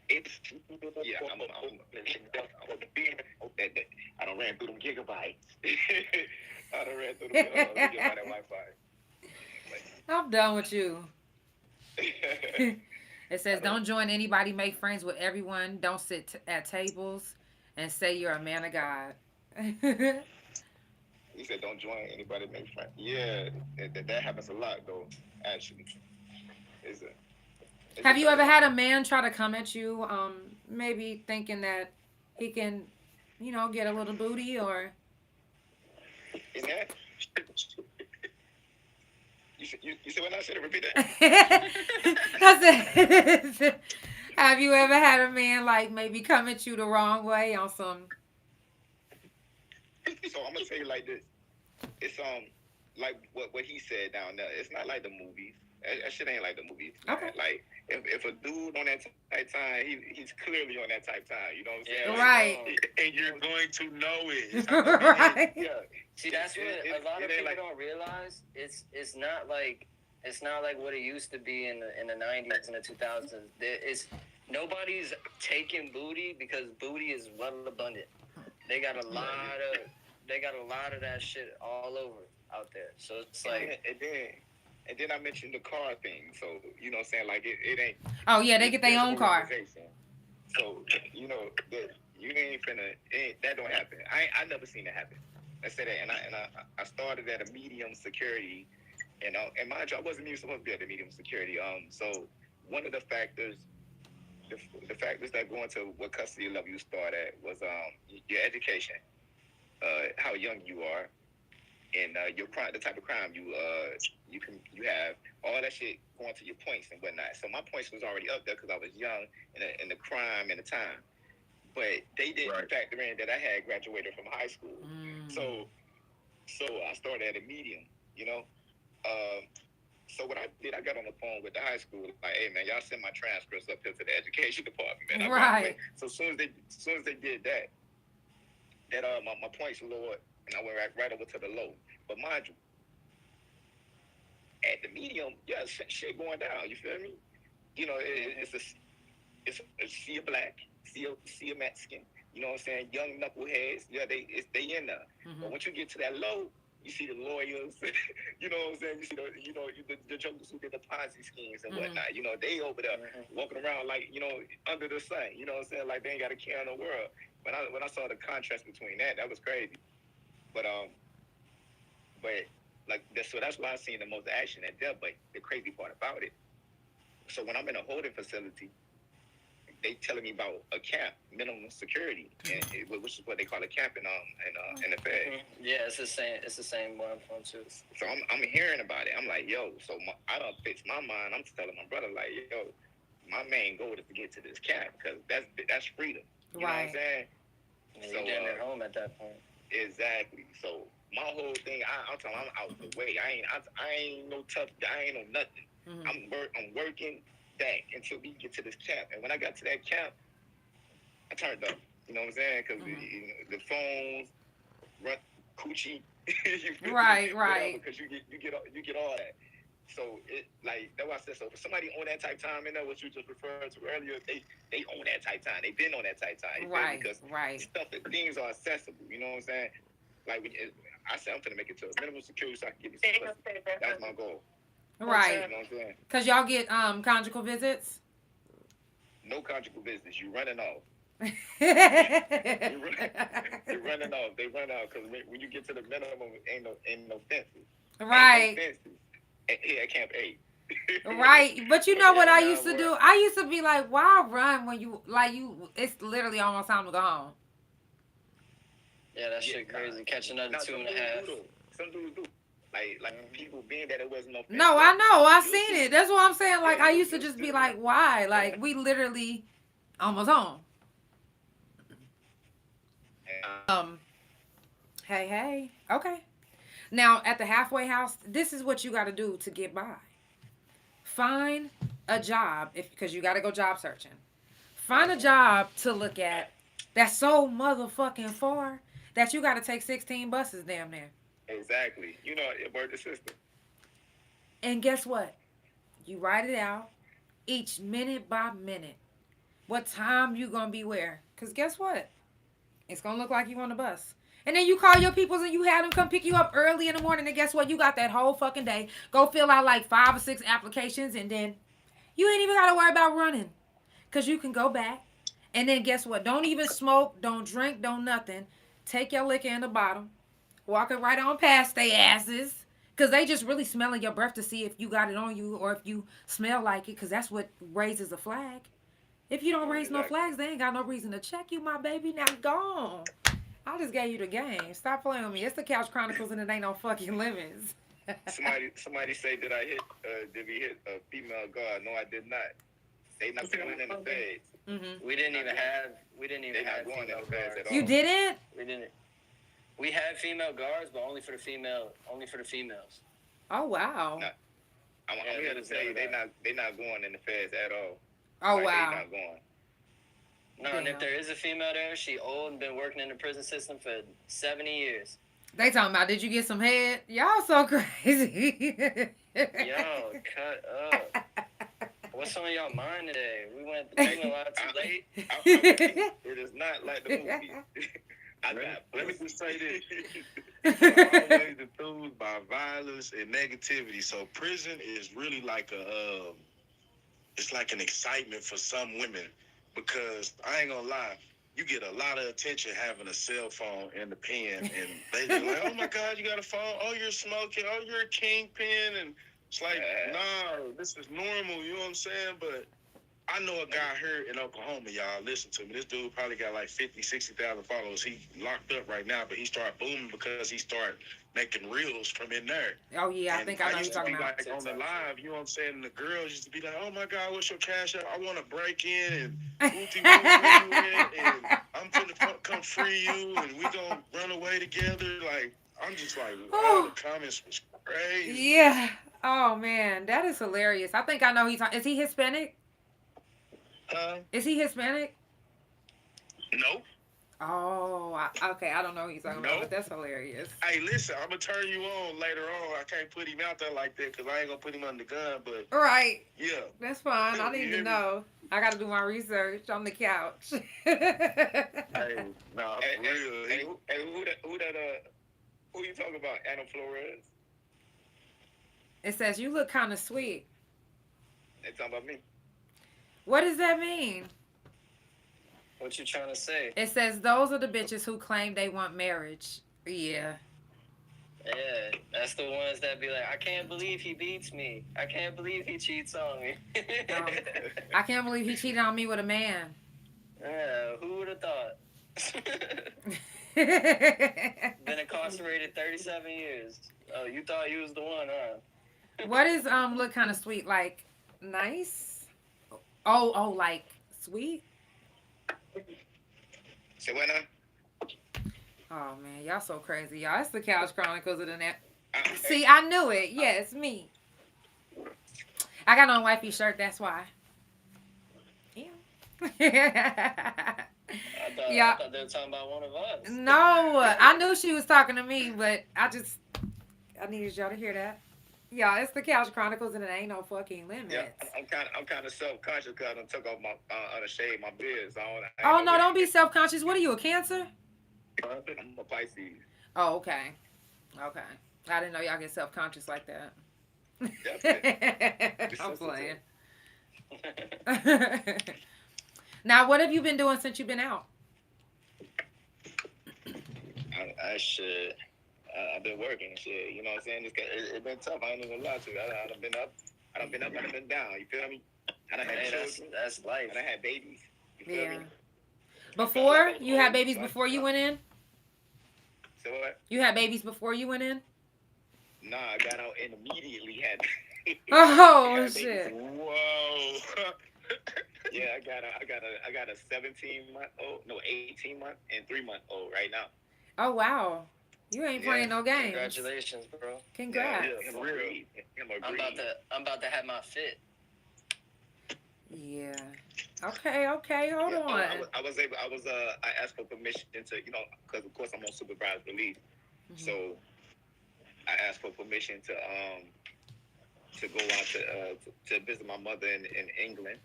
S9: it's I don't ran through them gigabytes. I don't ran through them gigabyte Wi-Fi.
S1: I'm done with you. It says, don't join anybody, make friends with everyone, don't sit at tables, and say you're a man of God.
S9: He said, don't join anybody, make friends. Yeah, that happens a lot, though, actually.
S1: Have you ever had a man try to come at you, maybe thinking that he can, you know, get a little booty, or...
S9: Is that... You said what I said? Repeat that.
S1: I said, have you ever had a man like maybe come at you the wrong way on some?
S9: So I'm gonna tell you like this. It's like what he said down there. It's not like the movies. That shit ain't like the movies.
S1: Okay.
S9: Man. Like if a dude on that type time, he's clearly on that type time. You know what I'm saying?
S6: Yeah,
S1: right.
S7: And you're going to know it.
S1: Right.
S9: Yeah.
S6: See, that's what a lot of people don't realize. It's not like what it used to be in the 90s and the 2000s. It's nobody's taking booty because booty is well abundant. They got a lot of that shit all over out there. So it's like
S9: and then I mentioned the car thing. So you know what I'm saying? Like it ain't.
S1: Oh yeah, they get their own car.
S9: So you know you ain't finna. That don't happen. I never seen it happen. Let's say that. And I started at a medium security, and mind you, I wasn't even supposed to be at a medium security. So one of the factors, the factors that go into what custody level you start at was your education, how young you are, and your crime, the type of crime you have, all that shit going to your points and whatnot. So my points was already up there because I was young and the crime and the time. but they didn't
S3: Right.
S9: factor in that I had graduated from high school. So I started at a medium, you know. Um, so what I did, I got on the phone with the high school, like, hey man, y'all send my transcripts up here to the education department, man. I
S1: Right.
S9: So as soon as they did that, my points lowered, and I went right over to the low. But mind you, at the medium, yeah, shit going down. You feel me? You know, it's a sea of black, sea of Mexican. You know what I'm saying? Young knuckleheads. Yeah, they in there. But once you get to that low, you see the lawyers. You know what I'm saying? You see the jokers who did the Ponzi schemes and whatnot. You know, they over there walking around like, you know, under the sun. You know what I'm saying? Like they ain't got a care in the world. When I saw the contrast between that was crazy. But like that's why I seen the most action at there. But the crazy part about it, so when I'm in a holding facility, they telling me about a cap, minimum security, which is what they call a cap in the Fed.
S6: Yeah, it's the same where I'm from too.
S9: So I'm hearing about it. I'm like, yo, I don't fix my mind. I'm telling my brother like, yo, my main goal is to get to this cap because that's freedom. You know what I'm saying?
S6: And you're getting at home at that point.
S9: Exactly. So my whole thing, I'm telling I'm out the way. I ain't no tough. I ain't no nothing. I'm working that until we get to this cap. And when I got to that cap, I turned up. You know what I'm saying? Because the phones, coochie.
S1: Right.
S9: Because you get all that. So it like that's why I said so. For somebody on that type time, and that what you just referred to earlier, they own that type time. They've been on that type time.
S1: Right.
S9: Because things are accessible. You know what I'm saying? Like I said, I'm gonna make it to a minimum security so I can give you some pussy. That's my goal.
S1: Right.
S9: You know what I'm saying?
S1: Because y'all get conjugal visits?
S9: No conjugal visits. You running off.
S1: You're
S9: running off. They run out because when you get to the minimum, ain't no fences.
S1: Right.
S9: Ain't no fences. Here at Camp 8.
S1: Right. But you know what I used to do? I used to be like, why run when it's literally almost time to go home.
S6: Yeah, that shit crazy. Catch another 2.5.
S9: Some dudes do. Like people being that it wasn't no fence.
S1: No, I know. I seen it. That's what I'm saying. Like, I used to just be like, why? Like, we literally almost home. Hey. Okay. Now, at the halfway house, this is what you got to do to get by. Find a job, because you got to go job searching. Find a job to look at that's so motherfucking far that you got to take 16 buses damn near.
S9: Exactly. You know, it worked the system.
S1: And guess what? You write it out each minute by minute. What time you going to be where? Because guess what? It's going to look like you on the bus. And then you call your peoples and you have them come pick you up early in the morning. And guess what? You got that whole fucking day. Go fill out like 5 or 6 applications. And then you ain't even got to worry about running. Because you can go back. And then guess what? Don't even smoke. Don't drink. Don't nothing. Take your liquor in the bottle. Walk it right on past they asses. Because they just really smelling your breath to see if you got it on you or if you smell like it. Because that's what raises a flag. If you don't raise no flags, they ain't got no reason to check you, my baby. Now gone. I just gave you the game. Stop playing with me. It's the Couch Chronicles and it ain't no fucking limits.
S9: somebody say did we hit a female guard? No, I did not. They not going in the feds.
S1: Mm-hmm.
S6: We didn't even have
S9: going in the feds at all.
S1: You didn't?
S6: We didn't. We had female guards, but only for the females.
S1: Oh wow.
S9: I'm here to say they not going in the feds at all.
S1: Oh wow.
S9: They not going.
S6: No, and if there is a female there, she old and been working in the prison system for 70 years.
S1: They talking about, did you get some head? Y'all so crazy.
S6: Yo, cut up. What's on y'all mind today? We went a lot too late.
S9: It is not like the movie. Let me just say this. People are always enthused by violence and negativity. So prison is really like it's like an excitement for some women. Because I ain't gonna lie, you get a lot of attention having a cell phone in the pen, and they be like, "Oh my God, you got a phone? Oh, you're smoking. Oh, you're a kingpin." And it's like, nah, this is normal. You know what I'm saying? But I know a guy here in Oklahoma, y'all. Listen to me. This dude probably got like 50, 60,000 followers. He locked up right now, but he started booming because he started
S7: making reels from in there.
S1: Oh yeah, I
S7: And
S1: think I know
S7: I
S1: you're
S7: used to
S1: talking
S7: be
S1: about.
S7: like on the live, you know what I'm saying? And the girls used to be like, "Oh my God, what's your cash app? I want to break in and wooty woo, where you at? And I'm finna come free you, and we gonna run away together." Like, I'm just like, wow, the comments was crazy.
S1: Yeah. Oh man, that is hilarious. I think I know he's. Is he Hispanic? Is he Hispanic?
S7: Nope.
S1: Oh, okay. I don't know who he's talking about, but
S7: Nope.
S1: that's hilarious.
S7: Hey, listen, I'm gonna turn you on later on. I can't put him out there like that because I ain't gonna put him under the gun. But
S1: Right.
S7: yeah,
S1: That's fine. I
S7: You
S1: need
S7: hear
S1: to
S7: me?
S1: know. I got to do my research on the couch.
S7: hey, nah, for real.
S9: Who you talking about? Anna Flores?
S1: It says you look kind of sweet.
S9: They talking about me.
S1: What does that mean?
S6: What you trying to say?
S1: It says those are the bitches who claim they want marriage. Yeah.
S6: Yeah, that's the ones that be like, I can't believe he beats me. I can't believe he cheats on me.
S1: I can't believe he cheated on me with a man.
S6: Yeah, who would have thought? Been incarcerated 37 years. Oh, you thought you was the one, huh?
S1: What is look kind of sweet? Like nice? Oh, like sweet?
S9: So when
S1: Oh man, y'all so crazy, y'all. It's the Couch Chronicles of the Net. See, I knew it. Yeah, it's me. I got on wifey shirt. That's why. Yeah.
S6: I thought they were talking about one of us.
S1: No, I knew she was talking to me, but I needed y'all to hear that. Yeah, it's the Couch Chronicles and it ain't no fucking limits.
S9: Yeah, I'm kind of self-conscious because I took off my shave my beard. So
S1: Oh no, don't be self-conscious. What are you, a Cancer?
S9: I'm a Pisces.
S1: Oh, okay. Okay. I didn't know y'all get self-conscious like that. I'm playing. Now, what have you been doing since you've been out?
S9: I've been working and shit. You know what I'm saying? It's been tough. I ain't even gonna lie to you. I done been up. I done been up. I done been down. You feel me? I done had children.
S6: That's life.
S9: I done had babies. You feel me?
S1: Before? You had babies before you went in?
S9: So what?
S1: You had babies before you went in?
S9: Nah, I got out and immediately had.
S1: Oh shit!
S7: Whoa.
S9: Yeah, I got a 17-month-old, no 18-month and 3-month-old right now.
S1: Oh wow! You ain't playing no games.
S6: Congratulations, bro.
S1: Congrats.
S9: Yeah,
S7: Really?
S6: I'm about to have my fit.
S1: Yeah. Okay. Hold on.
S9: I asked for permission to, because of course I'm on supervised release, so I asked for permission to go out to visit my mother in England.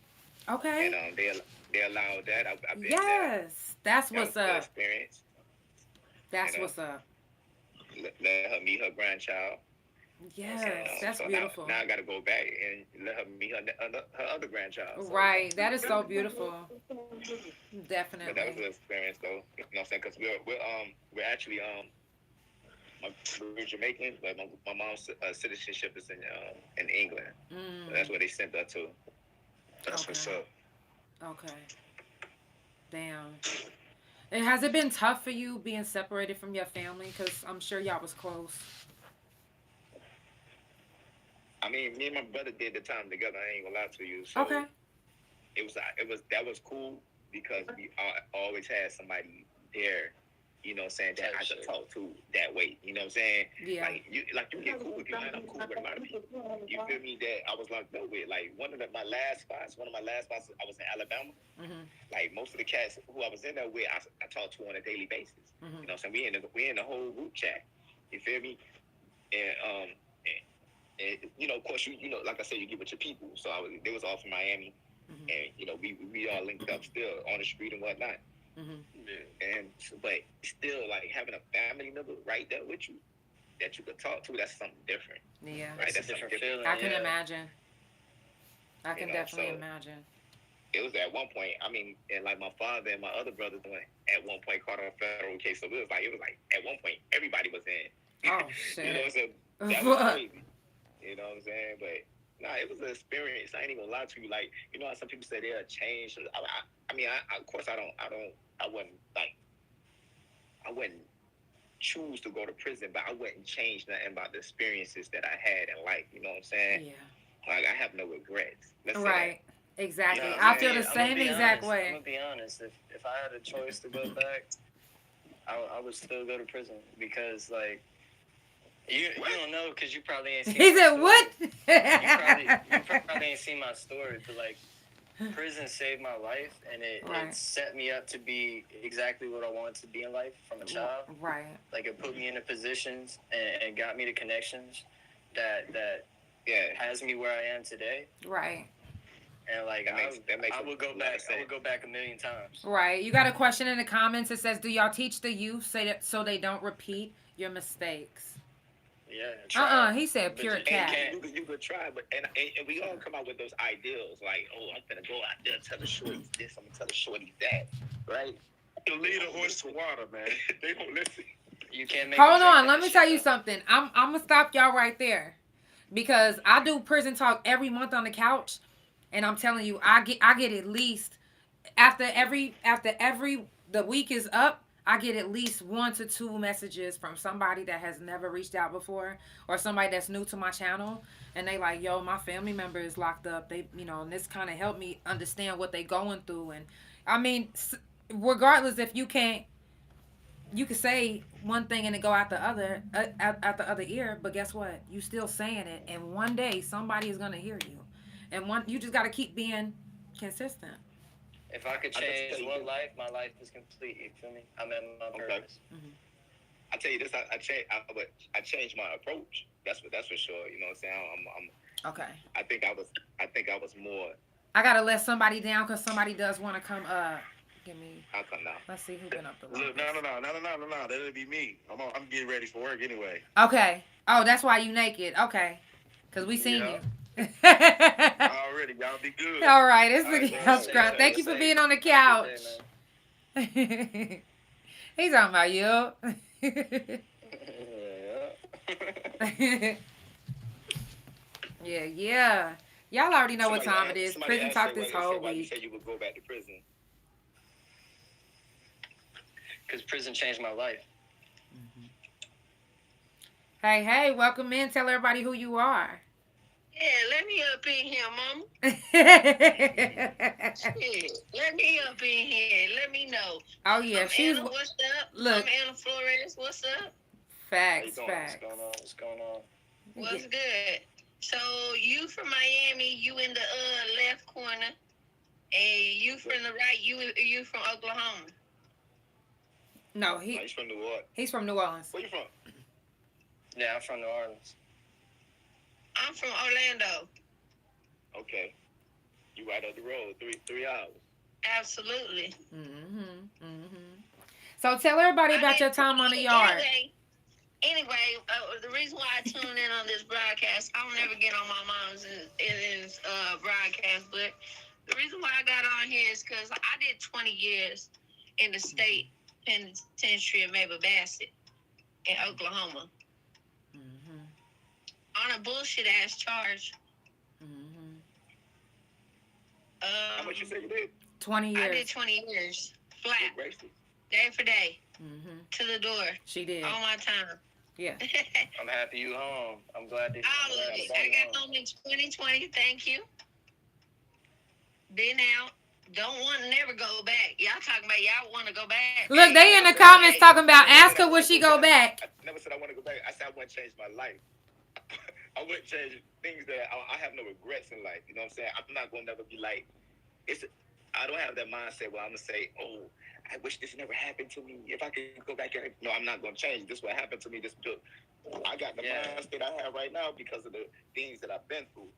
S1: Okay.
S9: And they allowed that. I've been
S1: yes, that's
S9: there.
S1: what's
S9: That was a good
S1: up.
S9: experience.
S1: That's what's up.
S9: Let her meet her grandchild.
S1: Yes, that's
S9: so
S1: beautiful.
S9: Now I got to go back and let her meet her other grandchild. So,
S1: Right, that is so beautiful. Definitely.
S9: But that was an experience, though. You know what I'm saying? Because we're actually we're Jamaican, but my mom's citizenship is in England. So that's where they sent her to.
S7: That's what's up.
S1: Okay. Damn. And has it been tough for you being separated from your family? Because I'm sure y'all was close.
S9: I mean, me and my brother did the time together. I ain't gonna lie to you. So
S1: Okay.
S9: That was cool because we always had somebody there. You know what I'm saying, that I could talk to that way. You know what I'm saying?
S1: Yeah.
S9: You get cool with people, and I'm cool with a lot of people. You feel me? That I was locked up with. Like, one of my last spots, I was in Alabama. Like, most of the cats who I was in there with, I talked to on a daily basis. You know what I'm saying? We in the whole group chat. You feel me? And, of course, like I said, you get with your people. So they was all from Miami. And, we all linked up still on the street and whatnot. But still, like, having a family member right there with you that you could talk to, that's something different.
S1: Yeah.
S9: Right?
S6: That's a different feeling.
S1: I can imagine. I can definitely imagine.
S9: It was at one point, I mean, and like my father and my other brothers at one point caught on a federal case. So it was like at one point everybody was in.
S1: Oh shit.
S9: So that was crazy. You know what I'm saying? But nah, it was an experience. I ain't even gonna lie to you. Like, how some people say they'll change. I mean, of course I wouldn't choose to go to prison, but I wouldn't change nothing about the experiences that I had in life. You know what I'm saying?
S1: Yeah.
S9: Like, I have no regrets. Let's say
S1: Right. Exactly.
S9: You know
S1: I
S9: what
S1: feel
S9: I'm
S1: the
S9: saying?
S1: same exact
S6: I'm
S1: way.
S6: gonna be honest. If I had a choice to go back, I would still go to prison because like you don't know because you probably ain't seen.
S1: He
S6: my
S1: said,
S6: story.
S1: "What?"
S6: You probably ain't seen my story, but like prison saved my life and
S1: Right.
S6: it set me up to be exactly what I wanted to be in life from a child.
S1: Right.
S6: Like it put me into positions and got me the connections that has me where I am today.
S1: Right.
S6: And like I would go back. I would go back a million times.
S1: Right. You got a question in the comments. It says, "Do y'all teach the youth so they don't repeat your mistakes?"
S6: Yeah.
S1: He said pure cat.
S9: You could try, but and we all come out with those ideals like, oh, I'm gonna go out there, tell the shorties this, I'm gonna tell the shorties that, right?
S7: You lead a horse to water, man. They don't listen.
S6: You can't make.
S1: Hold on, let me tell you something. I'm gonna stop y'all right there, because I do prison talk every month on the couch, and I'm telling you, I get at least after every the week is up, I get at least 1 to 2 messages from somebody that has never reached out before, or somebody that's new to my channel, and they like, yo, my family member is locked up. They, and this kind of helped me understand what they going through. And I mean, regardless, if you can't, you can say one thing and it go out the other, out the other ear, but guess what? You still saying it, and one day somebody is gonna hear you, and you just gotta keep being consistent.
S6: If I could change one life, my life is complete. You feel me? I'm at my purpose.
S1: Mm-hmm.
S9: I tell you this, I changed my approach. That's for sure. You know what I'm saying?
S1: Okay.
S9: I think I was more.
S1: I gotta let somebody down because somebody does want to come. Give me.
S9: I'll come now.
S1: Let's see who been up the
S7: Look,
S1: longest.
S7: no. That'll be me. I'm getting ready for work anyway.
S1: Okay. Oh, that's why you naked. Okay. Because we seen you.
S7: Already, y'all be good.
S1: All right, it's the Couch Chronicles. Thank you for being on the couch. He's talking about you. Yeah. Y'all already know what time it is. Prison talk this whole
S9: Why you
S1: week.
S9: said you would go back to prison?
S6: Because prison changed my life.
S1: Hey, welcome in. Tell everybody who you are.
S10: Yeah, let me up in here, mama. Shit, let me up in here. Let me know.
S1: Oh yeah,
S10: Anna, what's up?
S1: Look.
S10: I'm Anna Flores. What's up?
S1: Facts.
S6: What's going on?
S10: What's good? So you from Miami, you in the left corner, and you from the right, you from Oklahoma.
S1: No,
S9: he's from New Orleans.
S1: He's from New Orleans.
S9: Where you from?
S6: Yeah, I'm from New Orleans.
S10: I'm from Orlando.
S9: Okay. You right up the road, 3 hours.
S10: Absolutely.
S1: So tell everybody about your time on the yard.
S10: Anyway, the reason why I tune in on this broadcast, I don't ever get on my mom's broadcast, but the reason why I got on here is because I did 20 years in the state penitentiary of Mabel Bassett in Oklahoma. On a bullshit ass charge.
S9: How much you say you did?
S1: 20 years.
S10: I did 20 years. Flat. Day for day. To the door.
S1: She did.
S10: All my time.
S1: Yeah.
S6: I'm happy you home. I'm glad that
S10: all of it. I got home in 2020. Thank you. Been out. Don't want to never go back. Y'all talking about y'all want to go back.
S1: Look, they in the comments talking about ask her would she go back.
S9: I never said I want to go back. I said I want to change my life. I wouldn't change things that I have no regrets in life. You know what I'm saying? I'm not going to never be like, I don't have that mindset where I'm going to say, oh, I wish this never happened to me. If I could go back and, no, I'm not going to change. This is what happened to me. I got the mindset I have right now because of the things that I've been through.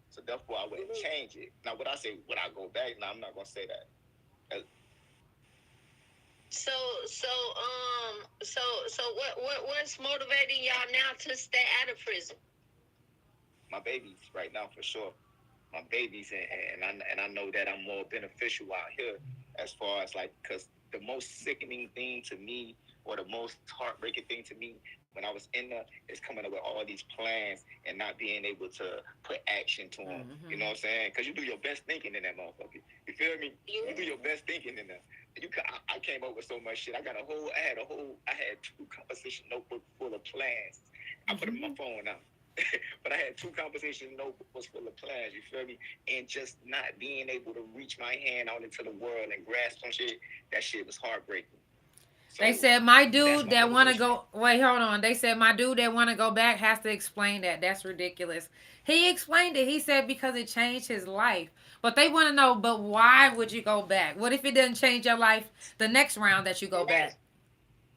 S9: So therefore, I wouldn't change it. Now, would I say, would I go back? No, I'm not going to say that.
S10: So what's motivating y'all now to stay out of prison?
S9: My babies right now, for sure. My babies, and I know that I'm more beneficial out here as far as like, because the most sickening thing to me, or the most heartbreaking thing to me when I was in there, is coming up with all these plans and not being able to put action to them. You know what I'm saying? Because you do your best thinking in that motherfucker. You feel me? You do your best thinking in there. I came up with so much shit. I had 2 composition notebooks full of plans. I put them on my phone now. But I had 2 composition notebooks full of plans, you feel me? And just not being able to reach my hand out into the world and grasp some shit, that shit was heartbreaking. So
S1: They said my
S9: that's
S1: dude
S9: my
S1: that want to
S9: motivation.
S1: go. Wait, hold on. They said my dude that want to go back has to explain that. That's ridiculous. He explained it. He said because it changed his life. But they want to know. But why would you go back? What if it doesn't change your life the next round that you go back?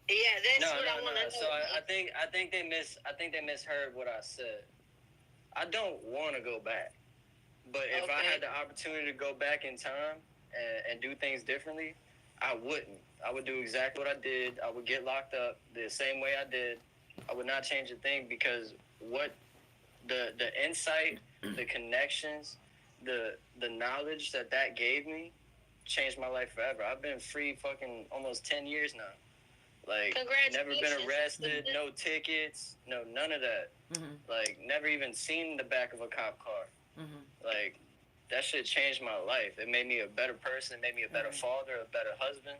S10: Yeah, that's
S6: No,
S10: what I
S6: no,
S10: want
S6: no.
S10: to
S6: So
S10: know.
S6: I think they misheard what I said. I don't want to go back, but if I had the opportunity to go back in time and do things differently, I wouldn't. I would do exactly what I did. I would get locked up the same way I did. I would not change a thing because what the insight, the connections, the knowledge that gave me changed my life forever. I've been free fucking almost 10 years now. Like, never been arrested, no tickets, no none of that.
S1: Mm-hmm.
S6: Like, never even seen the back of a cop car.
S1: Mm-hmm.
S6: Like, that shit changed my life. It made me a better person. It made me a better father, a better husband.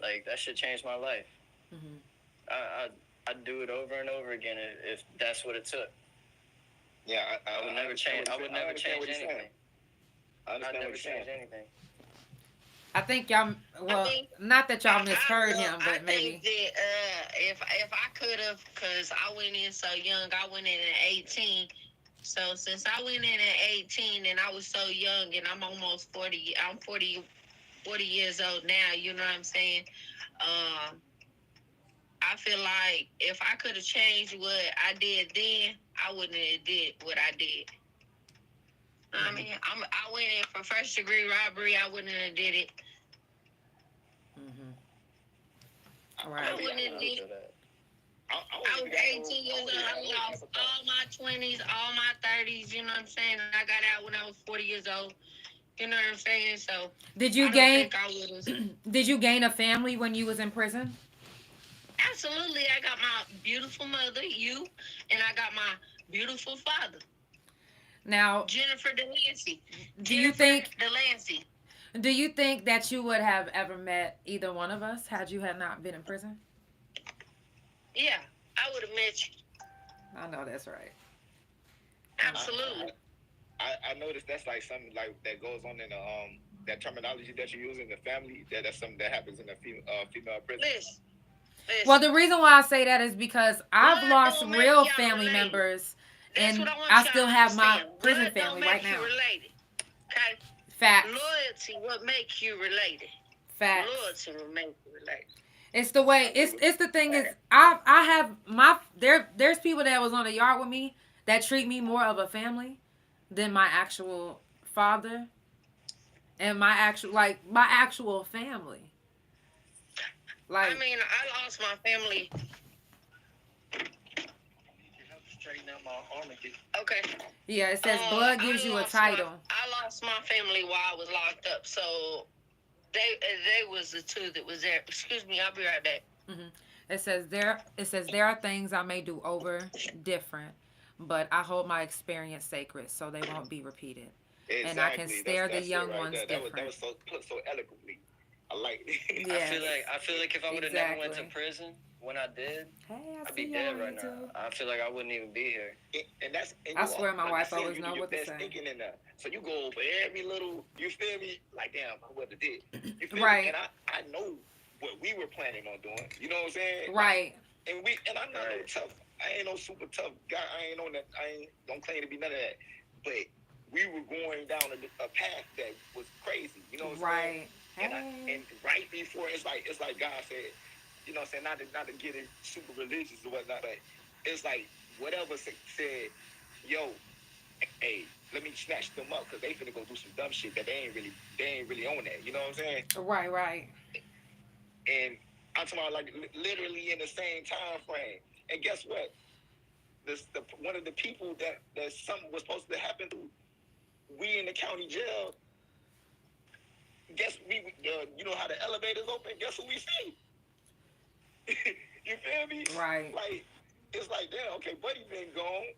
S6: Like, that shit changed my life.
S1: Mm-hmm.
S6: I'd do it over and over again if that's what it took.
S9: Yeah,
S6: I would never change. I would never change anything.
S9: I
S6: I'd
S9: understand
S6: never
S9: what you're
S6: change
S9: saying.
S6: anything.
S1: I think y'all. Well, not that y'all misheard him, but maybe.
S10: I think that if I could have, cause I went in so young, I went in at 18. So since I went in at 18 and I was so young, and I'm almost 40, I'm 40 years old now. You know what I'm saying? I feel like if I could have changed what I did then, I wouldn't have did what I did. I mean, I went in for first degree robbery. I wouldn't have did it.
S1: All right.
S10: I wouldn't have did it. I was 18 years old. I lost all my 20s, all my 30s. You know what I'm saying? And I got out when I was 40 years old. You know what I'm saying? So
S1: Did you Did you gain a family when you was in prison?
S10: Absolutely. I got my beautiful mother, you, and I got my beautiful father.
S1: Now,
S10: Jennifer Delancey.
S1: Do you think
S10: Delancey?
S1: Do you think that you would have ever met either one of us had you had not been in prison?
S10: Yeah, I would have met you.
S1: I know that's right.
S10: Absolutely.
S9: I noticed that's like something like that goes on in the that terminology that you use in the family. That's something that happens in a female prison.
S10: Listen.
S1: Well, the reason why I say that is because I've lost real family members, and I still have my prison family right now.
S10: Related. Okay.
S1: Facts.
S10: Loyalty will make you related.
S1: Facts.
S10: Loyalty will make you related.
S1: It's the way. It's the thing is I have my there's people that was on the yard with me that treat me more of a family than my actual father and my actual family. Like,
S10: I mean, I lost my family.
S6: Straighten out my arm again.
S10: Okay.
S1: Yeah, it says blood gives you a title.
S10: I lost my family while I was locked up, so they was the two that was there. Excuse me, I'll be right back.
S1: Mm-hmm. It says there are things I may do over different, but I hold my experience sacred, so they won't be repeated.
S9: Exactly.
S1: And I can stare the young
S9: right
S1: ones
S9: there.
S1: different.
S9: That was put so eloquently. I like it.
S1: Yes.
S6: I feel like if I would have never went to prison when I did, I'd be dead right now. I feel like I wouldn't even be here.
S1: I swear my wife always knows what to say.
S9: Thinking in that. So you go over every little, you feel me? Like, damn, I would have did. You feel
S1: right.
S9: me? And I know what we were planning on doing. You know what I'm saying?
S1: Right.
S9: And I'm not no tough. I ain't no super tough guy. I ain't on that. Don't claim to be none of that. But we were going down a path that was crazy. You know what I'm saying? And right before it's like God said, you know what I'm saying, not to get it super religious or whatnot, but it's like whatever said, yo, hey, let me snatch them up because they finna go do some dumb shit that they ain't really on that. You know what I'm saying?
S1: Right.
S9: And I'm talking about like literally in the same time frame. And guess what? One of the people that something was supposed to happen to, we in the county jail. Guess you know how the elevators open? Guess who we see? You feel me?
S1: Right.
S9: Like, it's like, damn, okay, buddy been gone,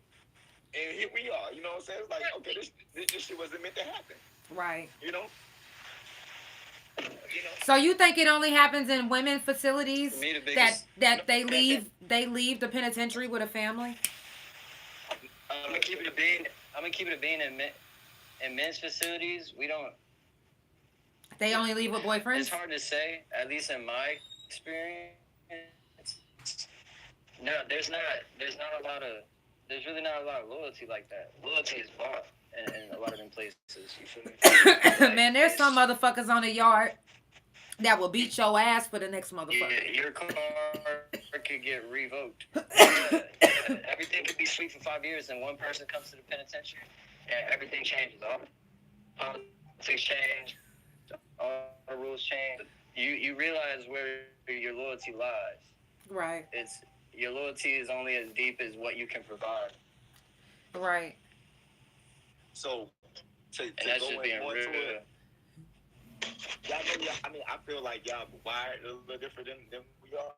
S9: and here we are. You know what I'm saying? It's like, okay, this shit wasn't meant to happen.
S1: Right.
S9: You know? You know,
S1: So you think it only happens in women
S6: For
S1: facilities
S6: me, the
S1: that
S6: biggest.
S1: that they leave the penitentiary with a family?
S6: I'm gonna keep it a bean. I'm gonna keep it a bean in men's facilities. We don't.
S1: They only leave with
S6: It's
S1: boyfriends?
S6: hard to say. At least in my experience, no. There's not a lot of. There's really not a lot of loyalty like that. Loyalty is bought in a lot of them places. You feel me?
S1: Man, there's some motherfuckers on the yard that will beat your ass for the next
S6: Yeah,
S1: motherfucker.
S6: your car could get revoked. Everything could be sweet for 5 years, and one person comes to the penitentiary, and everything changes. All politics change, all the rules change. You realize where your loyalty lies.
S1: Right.
S6: It's your loyalty is only as deep as what you can provide,
S1: Right.
S9: so to
S6: and that's
S9: go
S6: just
S9: in
S6: being
S9: more
S6: real.
S9: to it, I mean, I feel like y'all wired a little different than we are.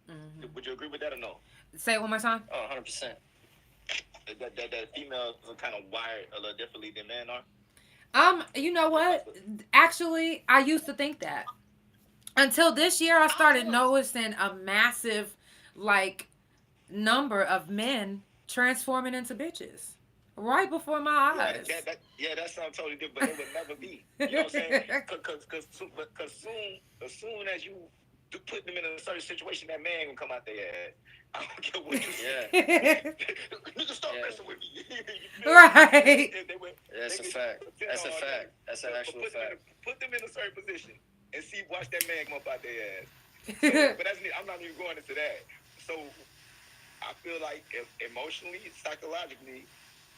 S1: Mm-hmm.
S9: Would you agree with that or no?
S1: Say it one more time.
S6: Oh, 100%.
S9: That females are kind of wired a little differently than men are.
S1: You know what? Actually, I used to think that. Until this year I started noticing a massive like number of men transforming into bitches. Right before my eyes.
S9: That's something totally different, but it would never be. You know what I'm saying? Because soon as you put them in a certain situation, that man gonna come out their ass. I don't care what you say. Nigga, stop messing with me.
S1: Right.
S6: That's a fact. That's a fact. That's an actual fact.
S9: Put them in a certain position and watch that man come up out their ass. So, but I'm not even going into that. So I feel like emotionally, psychologically,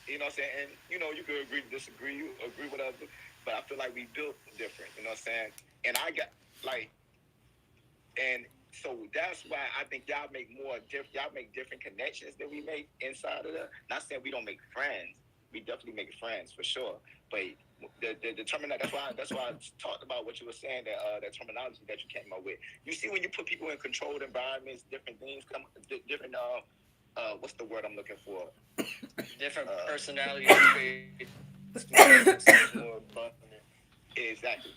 S9: you know what I'm saying? And, you know, you could agree to disagree, you agree with others, but I feel like we built different, you know what I'm saying? And I got, like, and so that's why I think y'all make different connections than we make inside of that. Not saying we don't make friends. We definitely make friends, for sure. But the terminology, that's why I talked about what you were saying, that terminology that you came up with. You see, when you put people in controlled environments, different things come, different, what's the word I'm looking for?
S6: Different personality traits, more abundant.
S9: Exactly.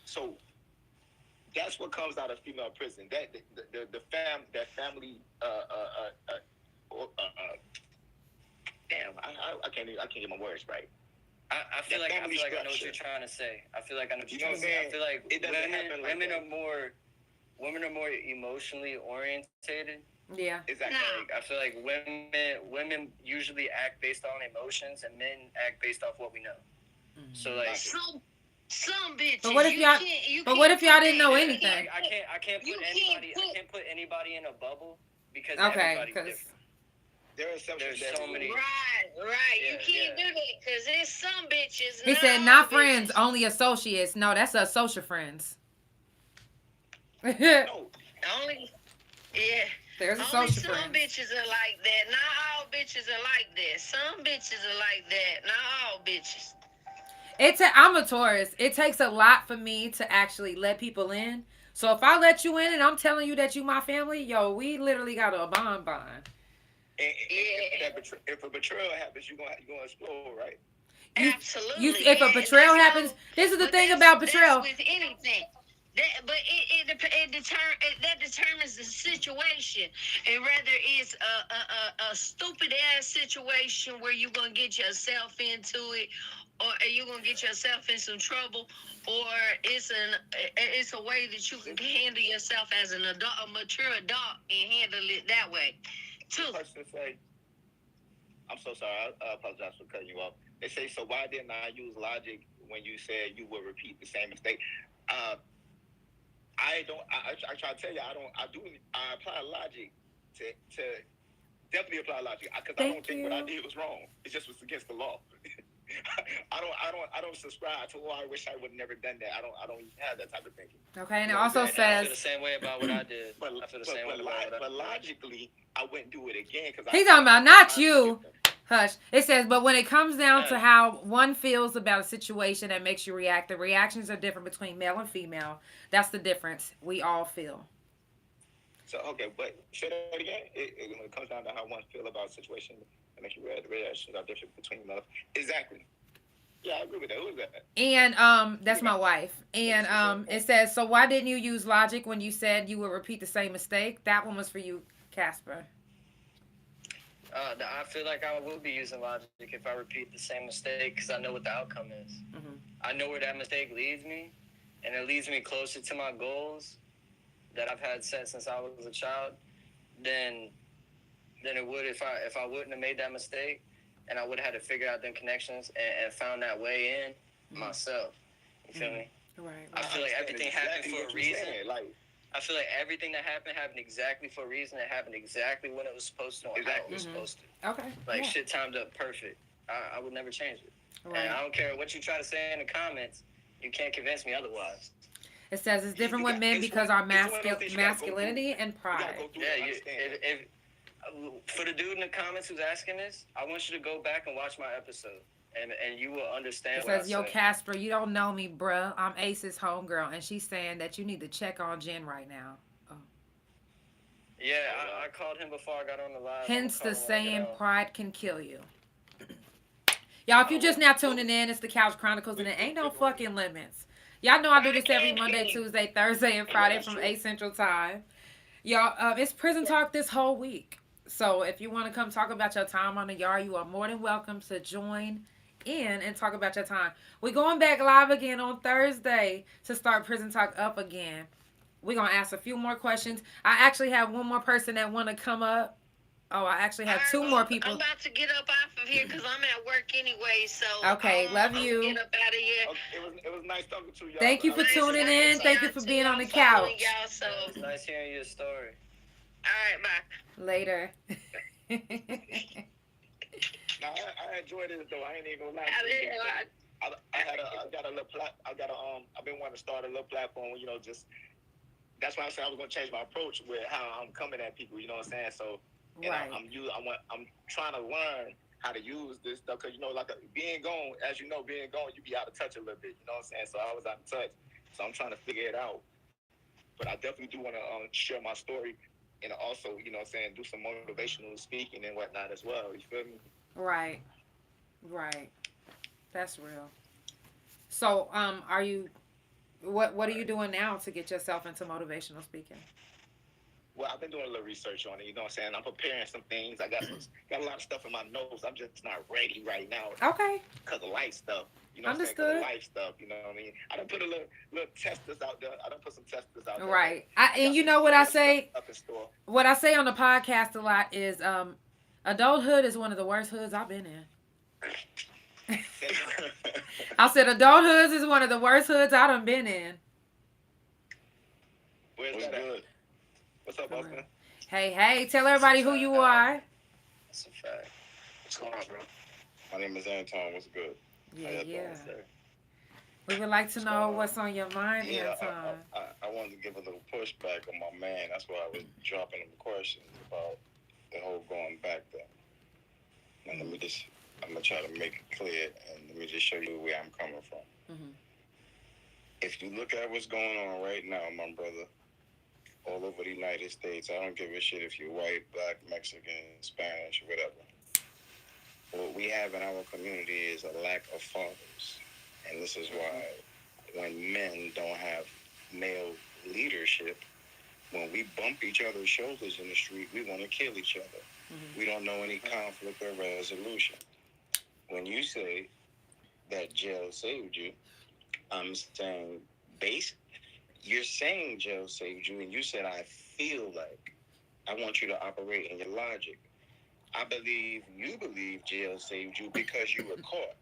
S9: So that's what comes out of female prison. That family. Damn, I can't get my words right.
S6: I feel like I know what you're trying to say. I feel like I know what you're trying to say. I feel like women are more emotionally orientated.
S1: Yeah.
S9: Exactly.
S6: I feel like women usually act based on emotions, and men act based off what we know. Mm-hmm. So like
S10: some bitches.
S1: But what if y'all didn't know anything?
S6: I can't put anybody in a bubble because everybody's different. There's so many.
S10: Right. You can't do that because there's some bitches.
S1: He said, not friends, only associates. No, that's a social friends.
S9: No.
S10: Only. Yeah.
S1: There's a
S10: only
S1: social
S10: some
S1: friends.
S10: bitches are like that. Not all bitches are like that. Some bitches are like that. Not all bitches.
S1: I'm a Taurus. It takes a lot for me to actually let people in. So if I let you in and I'm telling you that you my family, yo, we literally got a bond.
S9: And if a betrayal happens, you're gonna explode, right?
S10: Absolutely.
S1: If a betrayal happens, this is the thing about betrayal.
S10: That's with anything. That determines the situation, and whether it's a stupid ass situation where you're gonna get yourself into it, or you're gonna get yourself in some trouble, or it's a way that you can handle yourself as an adult, a mature adult, and handle it that way too.
S9: Person say, I'm so sorry. I apologize for cutting you off. They say, so why didn't I use logic when you said you would repeat the same mistake? I try to tell you, I apply logic to definitely apply logic because I don't think what I did was wrong. It just was against the law. I don't subscribe to. I wish I would have never done that. I don't even have that type of thinking.
S1: Okay, and it also says I
S6: feel the same way about what I did. But
S9: logically, I wouldn't do it again because
S1: he's talking about not you. Hush. It says, but when it comes down to how one feels about a situation that makes you react, the reactions are different between male and female. That's the difference. We all feel.
S9: So, okay, but say that again. When it comes down to how one feel about a situation that makes you react, the reactions are different between male. Exactly. Yeah, I agree with that. Who is that?
S1: And that's my wife. And it says, so why didn't you use logic when you said you would repeat the same mistake? That one was for you, Casper.
S6: I feel like I will be using logic if I repeat the same mistake because I know what the outcome is.
S1: Mm-hmm.
S6: I know where that mistake leads me, and it leads me closer to my goals that I've had set since I was a child. Than it would if I wouldn't have made that mistake, and I would have had to figure out them connections and found that way in myself. You feel me?
S1: Right.
S6: I feel like everything happened for a reason.
S9: Like,
S6: I feel like everything that happened exactly for a reason. It happened exactly when it was supposed to, and how it was supposed to.
S1: Okay.
S6: Like shit timed up perfect. I would never change it.
S1: Right.
S6: And I don't care what you try to say in the comments. You can't convince me otherwise.
S1: It says it's different with men because our masculinity and pride.
S6: Yeah, if for the dude in the comments who's asking this, I want you to go back and watch my episode, and you will understand.
S1: It says, yo, Casper, you don't know me, bruh. I'm Ace's homegirl, and she's saying that you need to check on Jen right now. Oh.
S6: Yeah, I called him before I got on the live.
S1: Hence the saying, pride can kill you. Y'all, if you just now tuning in, it's the Couch Chronicles, and it ain't no fucking limits. Y'all know I do this every Monday, Tuesday, Thursday, and Friday from 8 Central Time. Y'all, it's prison talk this whole week. So if you want to come talk about your time on the yard, you are more than welcome to join in and talk about your time. We're going back live again on Thursday to start prison talk up again. We're going to ask a few more questions. I actually have one more person that want to come up. Oh, I actually have two more people.
S10: I'm about to get up off of here because I'm at work anyway. So
S1: okay, love you.
S10: Get up out of here.
S9: Okay, it was nice talking to y'all.
S1: Thank you for tuning in. Thank you for being on the couch.
S10: Y'all, so.
S6: It's nice hearing your story.
S10: All right, bye.
S1: Later.
S9: Nah, I enjoyed it though. I ain't even gonna lie to you. I've been wanting to start a little platform, you know, just that's why I said I was gonna change my approach with how I'm coming at people, you know what I'm saying? So
S1: right.
S9: I'm trying to learn how to use this stuff because, you know, like being gone, as you know, you be out of touch a little bit, you know what I'm saying? So I was out of touch. So I'm trying to figure it out. But I definitely do want to share my story and also, you know what I'm saying, do some motivational speaking and whatnot as well. You feel me?
S1: Right. Right. That's real. So, are you, what are you doing now to get yourself into motivational speaking?
S9: Well, I've been doing a little research on it, you know what I'm saying? I'm preparing some things. I got a lot of stuff in my notes. I'm just not ready right now.
S1: Okay.
S9: Because of life stuff. You know
S1: Understood.
S9: what I'm saying? Because of life stuff, you know what I mean? I done put a little testers out there. I done put some testers out there.
S1: Right. And you know what I say? What I say on the podcast a lot is adulthood is one of the worst hoods I've been in. I said adulthood is one of the worst hoods I done been in.
S9: Where's that at? What's up, Austin?
S1: Hey, tell everybody who you are.
S6: That's a fact. What's going on, bro?
S9: My name is Anton. What's good?
S1: Yeah. We would like to know what's on your mind, Anton.
S9: I wanted to give a little pushback on my man. That's why I was dropping him questions about the whole going back there. And I'm going to try to make it clear, and let me just show you where I'm coming from.
S1: Mm-hmm.
S9: If you look at what's going on right now, my brother, all over the United States, I don't give a shit if you're white, black, Mexican, Spanish, whatever. What we have in our community is a lack of fathers. And this is why when men don't have male leadership, when we bump each other's shoulders in the street, we want to kill each other. Mm-hmm. We don't know any conflict or resolution. When you say that jail saved you, I'm saying you're saying jail saved you, and you said, I feel like. I want you to operate in your logic. I believe you believe jail saved you because you were caught.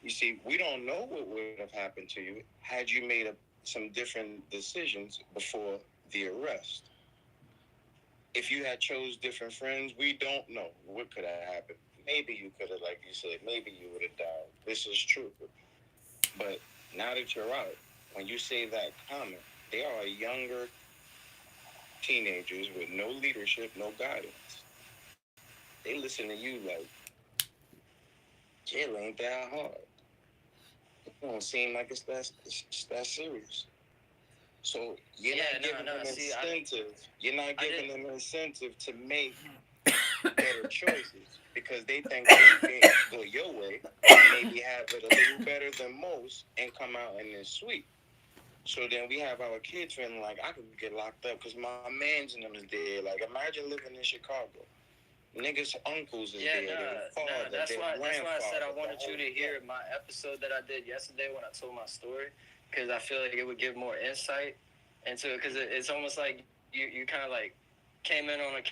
S9: You see, we don't know what would have happened to you had you made some different decisions before the arrest. If you had chose different friends, we don't know what could have happened. Maybe you could have, like you said, maybe you would have died. This is true. But now that you're out, when you say that comment, they are younger teenagers with no leadership, no guidance. They listen to you like, jail ain't that hard. It don't seem like it's that serious. So you're not giving them incentive. You're not giving them incentive to make better choices. because they think they can go your way, maybe have it a little better than most, and come out and it's sweet. So then we have our kids feeling like I could get locked up because my mans and them is there. Like, imagine living in Chicago. Niggas' uncles is there, their father,
S6: that's
S9: their
S6: why I said I
S9: grandfather.
S6: wanted you to hear my episode that I did yesterday when I told my story, because I feel like it would give more insight into it, because it's almost like you kind of like came in on a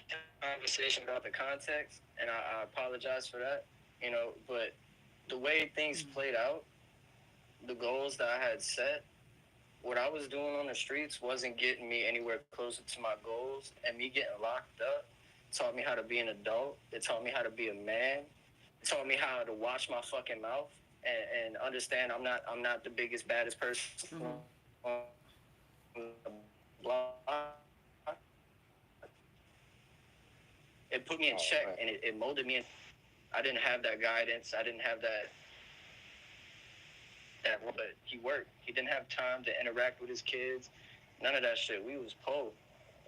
S6: conversation about the context, and I apologize for that, but the way things played out, the goals that I had set, what I was doing on the streets wasn't getting me anywhere closer to my goals, and me getting locked up taught me how to be an adult. It taught me how to be a man. It taught me how to watch my fucking mouth and understand I'm not the biggest, baddest person on the block. It put me in check, and it molded me. I didn't have that guidance. I didn't have that, but he worked. He didn't have time to interact with his kids. None of that shit. We was poor.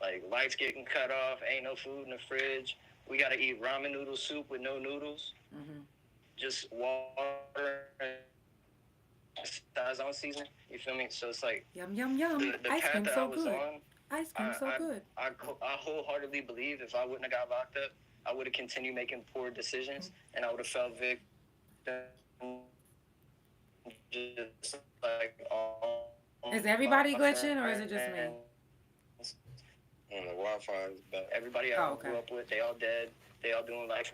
S6: Like, lights getting cut off, ain't no food in the fridge. We got to eat ramen noodle soup with no noodles. Just water and Sazon seasoning. You feel me? So it's like,
S1: Yum, yum, yum.
S6: the
S1: Ice
S6: path
S1: cream
S6: that
S1: so
S6: I was
S1: good.
S6: on,
S1: Ice cream so good.
S6: I wholeheartedly believe if I wouldn't have got locked up, I would have continued making poor decisions, and I would have felt victim. Just like all
S1: Is everybody glitching, or is it just me?
S9: And the Wi-Fi is bad.
S6: Everybody I grew up with, they all dead. They all doing life.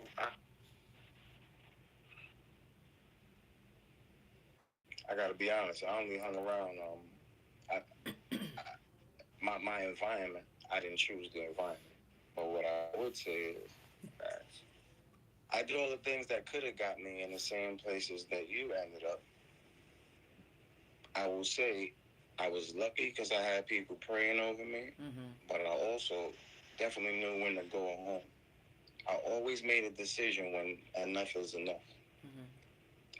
S9: I gotta be honest. I only hung around. My environment. I didn't choose the environment. But what I would say is, I did all the things that could have got me in the same places that you ended up. I will say I was lucky because I had people praying over me, but I also definitely knew when to go home. I always made a decision when enough is enough.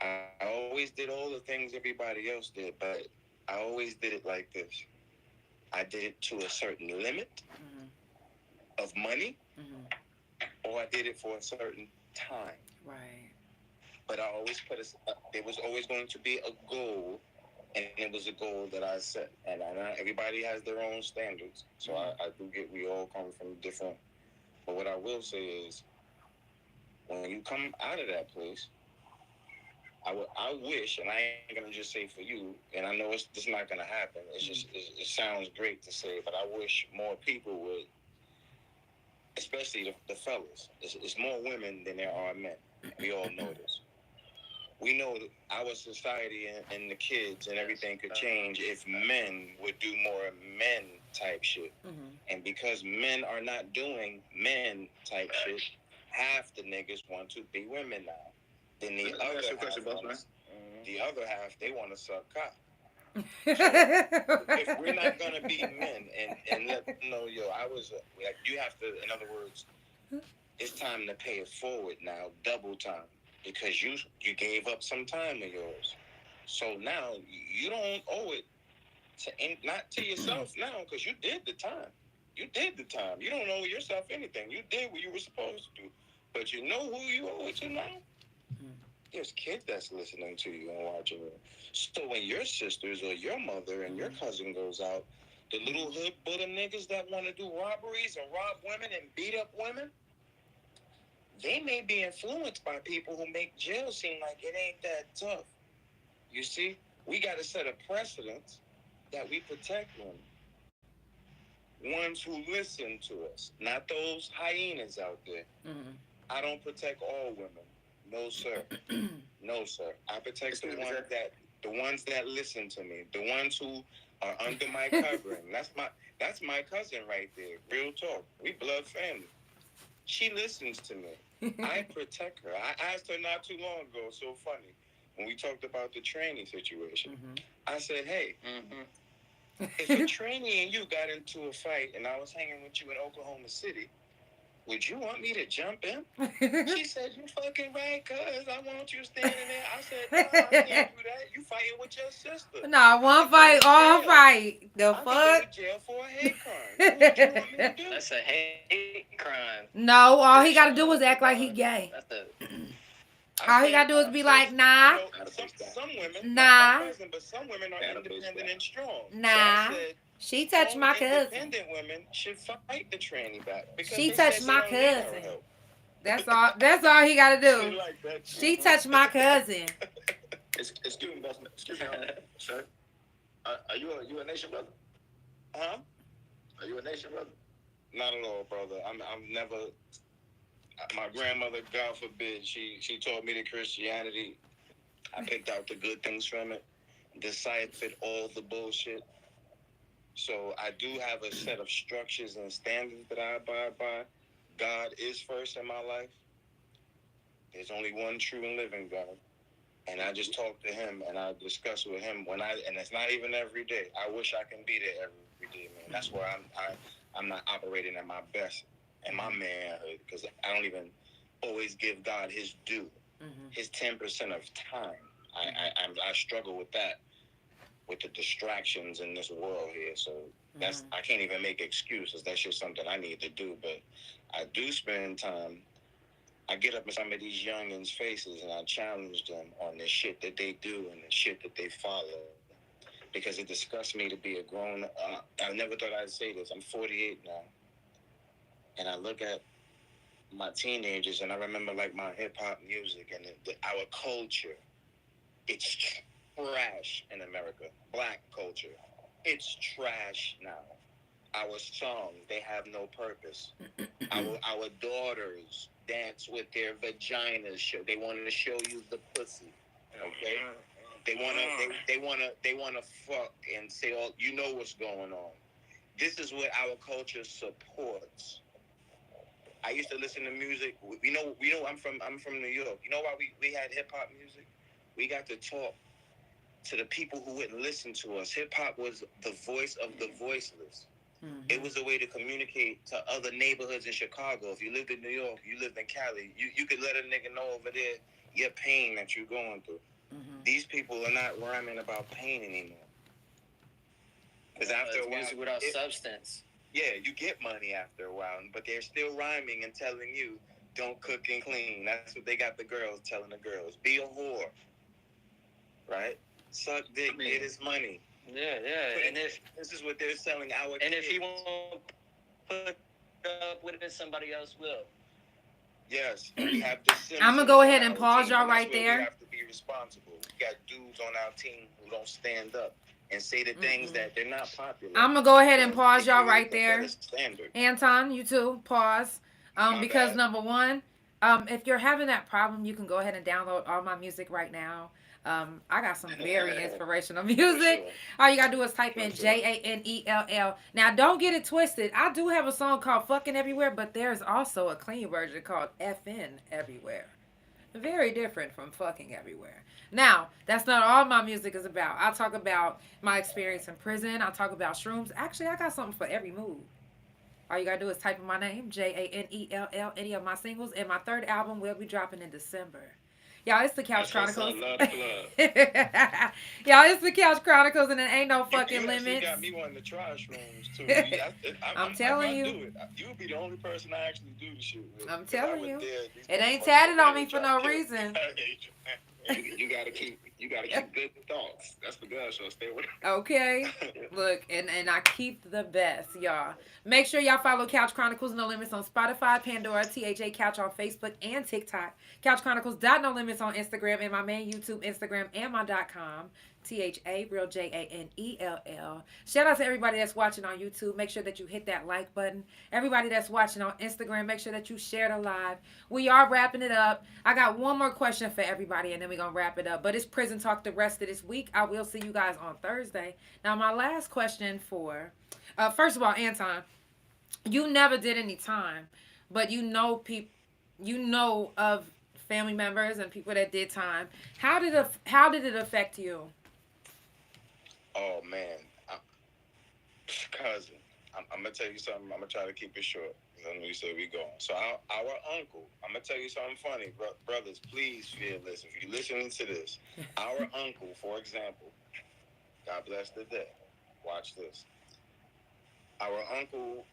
S9: I always did all the things everybody else did, but I always did it like this. I did it to a certain limit of money, or I did it for a certain time.
S1: Right.
S9: But I always there was always going to be a goal, and it was a goal that I set. And I know everybody has their own standards, so I do get we all come from different. But what I will say is, when you come out of that place, I wish, and I ain't gonna just say for you, and I know it's not gonna happen. It's just it sounds great to say, but I wish more people would, especially the fellas. It's more women than there are men. We all know this. We know that our society and the kids and everything could change if men would do more men type shit. And because men are not doing men type shit, half the niggas want to be women now. Then the other half, they want to suck cock. So if we're not gonna be men and let them know, yo, like, you have to. In other words, it's time to pay it forward now, double time, because you gave up some time of yours. So now you don't owe it not to yourself now, because you did the time. You did the time. You don't owe yourself anything. You did what you were supposed to do. But you know who you owe it to now? There's kids that's listening to you and watching you. So when your sisters or your mother and your cousin goes out, the little hood Buddha niggas that want to do robberies and rob women and beat up women, they may be influenced by people who make jail seem like it ain't that tough. You see, we got to set a precedent that we protect women. Ones who listen to us, not those hyenas out there. I don't protect all women. No, sir. No, sir. I protect the ones that listen to me, the ones who are under my covering. That's my cousin right there. Real talk. We blood family. She listens to me. I protect her. I asked her not too long ago. So funny when we talked about the training situation. I said, hey, if a trainee and you got into a fight, and I was hanging with you in Oklahoma City, would you want me to jump in? She said, you fucking right, cuz I want you standing there. I said, no, I can't do that. You fighting with your sister.
S1: Nah, one fight, all fight. The
S9: I could go
S1: fuck?
S9: to jail for a hate crime. What would you want me to do?
S6: That's a hate crime.
S1: No, all he gotta do is act like he gay.
S6: That's a
S1: All he gotta do is be like, nah,
S9: You know, some women,
S1: Nah.
S9: not my cousin, but some women are independent and strong.
S1: Nah.
S9: So I said,
S1: she touched my cousin.
S9: independent women should fight the tranny back. Because
S1: She
S9: they
S1: touched
S9: said
S1: my
S9: they don't need our
S1: cousin.
S9: help.
S1: That's all he gotta do.
S9: She like that shit.
S1: She touched my cousin.
S9: Excuse me, sir. Are you a nation brother? Huh? Are you a nation brother? Not at all, brother. I'm never. My grandmother, God forbid, she taught me the Christianity. I picked out the good things from it, deciphered all the bullshit. So I do have a set of structures and standards that I abide by. God is first in my life. There's only one true and living God. And I just talk to him and I discuss with him and it's not even every day. I wish I can be there every day, man. That's where I'm not operating at my best and my manhood, because I don't even always give God his due, his 10% of time. I struggle with that, with the distractions in this world here. So that's I can't even make excuses. That's just something I need to do. But I do spend time. I get up in some of these youngins' faces and I challenge them on the shit that they do and the shit that they follow, because it disgusts me to be a grown. I never thought I'd say this. I'm 48 now. And I look at my teenagers and I remember like my hip hop music and our culture. It's trash in America. Black culture. It's trash now. Our songs, they have no purpose. Our daughters dance with their vaginas. They want to show you the pussy. Okay? They wanna fuck and say, "Oh, you know what's going on." This is what our culture supports. I used to listen to music. We know. I'm from New York. You know why we had hip hop music? We got to talk to the people who wouldn't listen to us. Hip hop was the voice of the voiceless. It was a way to communicate to other neighborhoods in Chicago. If you lived in New York, you lived in Cali, you could let a nigga know over there your pain that you're going through. These people are not rhyming about pain anymore. Because after a while,
S6: music without substance.
S9: Yeah, you get money after a while, but they're still rhyming and telling you, don't cook and clean. That's what they got the girls telling the girls. Be a whore. Right? Suck dick, get his money.
S6: Yeah. And if
S9: this is what they're selling our
S6: and
S9: kids.
S6: if he won't put up with it, somebody else will.
S9: Yes, we have the Simpsons.
S1: I'm gonna go ahead and
S9: on our
S1: pause
S9: team,
S1: y'all
S9: and that's
S1: right
S9: where
S1: there.
S9: We have to be responsible. We got dudes on our team who don't stand up and say the things that they're not popular.
S1: I'm gonna go ahead and pause
S9: They
S1: y'all
S9: create
S1: right
S9: a
S1: there.
S9: better standard.
S1: Anton, you too, pause. Because
S9: bad.
S1: number one, if you're having that problem, you can go ahead and download all my music right now. I got some very inspirational music.
S9: Sure.
S1: All you gotta do is type in JANELL. Now, don't get it twisted. I do have a song called Fucking Everywhere, but there's also a clean version called FN Everywhere. Very different from Fucking Everywhere. Now, that's not all my music is about. I talk about my experience in prison. I talk about shrooms. Actually, I got something for every mood. All you gotta do is type in my name, JANELL, any of my singles, and my third album will be dropping in December. Y'all, it's the Couch Chronicles.
S9: Love the club.
S1: Y'all, it's the Couch Chronicles, and it ain't no fucking
S9: you
S1: limits.
S9: got me wanting to try shrooms too.
S1: I'm telling you.
S9: Do it. You would be the only person I actually do the shit with.
S1: I'm telling you.
S9: These
S1: It ain't
S9: motherfuckers
S1: tatted on
S9: really
S1: me for
S9: try
S1: no
S9: to kill me.
S1: reason.
S9: You gotta keep good thoughts. That's the girl, so stay with her.
S1: Okay. Look, and I keep the best, y'all. Make sure y'all follow Couch Chronicles No Limits on Spotify, Pandora, THA Couch on Facebook and TikTok. Couch Chronicles No Limits on Instagram and my main YouTube, Instagram, and my .com. THA, real JANELL. Shout out to everybody that's watching on YouTube. Make sure that you hit that like button. Everybody that's watching on Instagram, make sure that you share the live. We are wrapping it up. I got one more question for everybody, and then we're going to wrap it up. But it's prison talk the rest of this week. I will see you guys on Thursday. Now, my last question for, first of all, Anton, you never did any time, but you know of family members and people that did time. How did it affect you?
S9: Oh man, cousin, I'm gonna tell you something. I'm gonna try to keep it short.
S11: because I know you said we going. So our uncle, I'm gonna tell you something funny, brothers. Please feel this. If you're listening to this, our uncle, for example, God bless the dead. Watch this. Our uncle,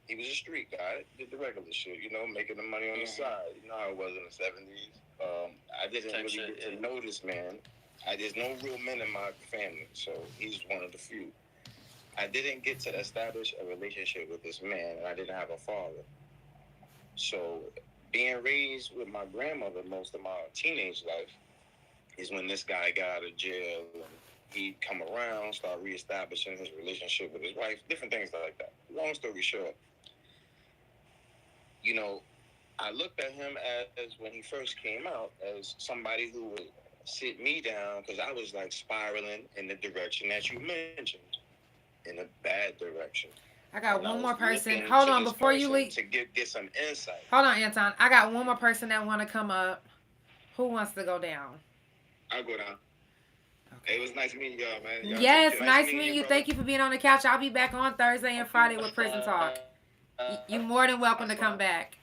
S11: he was a street guy, did the regular shit, making the money on the side. You know how it was in the 70s. I didn't really get to know this man. There's no real men in my family, so he's one of the few. I didn't get to establish a relationship with this man, and I didn't have a father. So being raised with my grandmother most of my teenage life is when this guy got out of jail, and he'd come around, start reestablishing his relationship with his wife, different things like that. Long story short, I looked at him as when he first came out as somebody who would sit me down because I was like spiraling in the direction that you mentioned, in a bad direction.
S1: I got
S11: And
S1: one
S11: was
S1: more person.
S11: looking
S1: Hold
S11: to
S1: on
S11: this
S1: before you
S11: person
S1: leave.
S11: to get some insight.
S1: Hold on, Anton. I got one more person that want to come up. Who wants to go down?
S9: I'll go down. Hey, it was nice meeting y'all, man. Y'all
S1: Yes,
S9: take care.
S1: nice meeting you. Thank you for being on the couch. I'll be back on Thursday and Friday with Prison Talk. You're more than welcome to come back.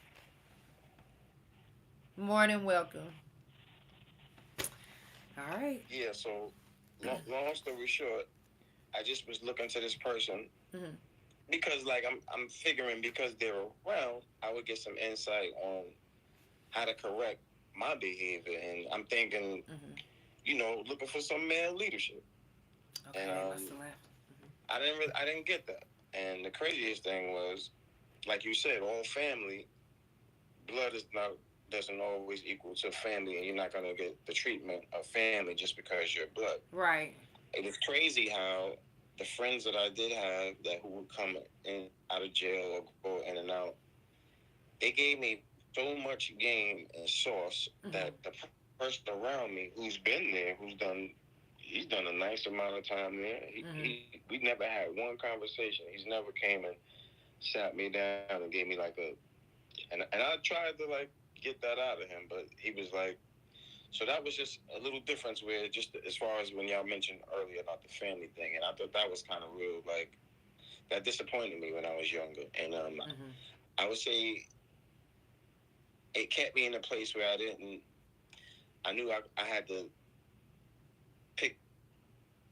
S1: More than welcome. All right.
S11: Yeah, so long story short, I just was looking to this person because, like, I'm figuring because they're around, I would get some insight on how to correct my behavior, and I'm thinking, looking for some male leadership.
S1: Okay,
S11: And I didn't get that. And the craziest thing was, like you said, all family blood doesn't always equal to family, and you're not gonna get the treatment of family just because you're blood.
S1: Right.
S11: It was crazy how the friends that I did have that who would come in out of jail or go in and out, they gave me so much game and sauce that the person around me who's been there, he's done a nice amount of time there. We never had one conversation. He's never came and sat me down and gave me like and I tried to like get that out of him, but he was like, so that was just a little difference where just as far as when y'all mentioned earlier about the family thing, and I thought that was kind of real, like that disappointed me when I was younger, and I would say it kept me in a place where I knew I had to pick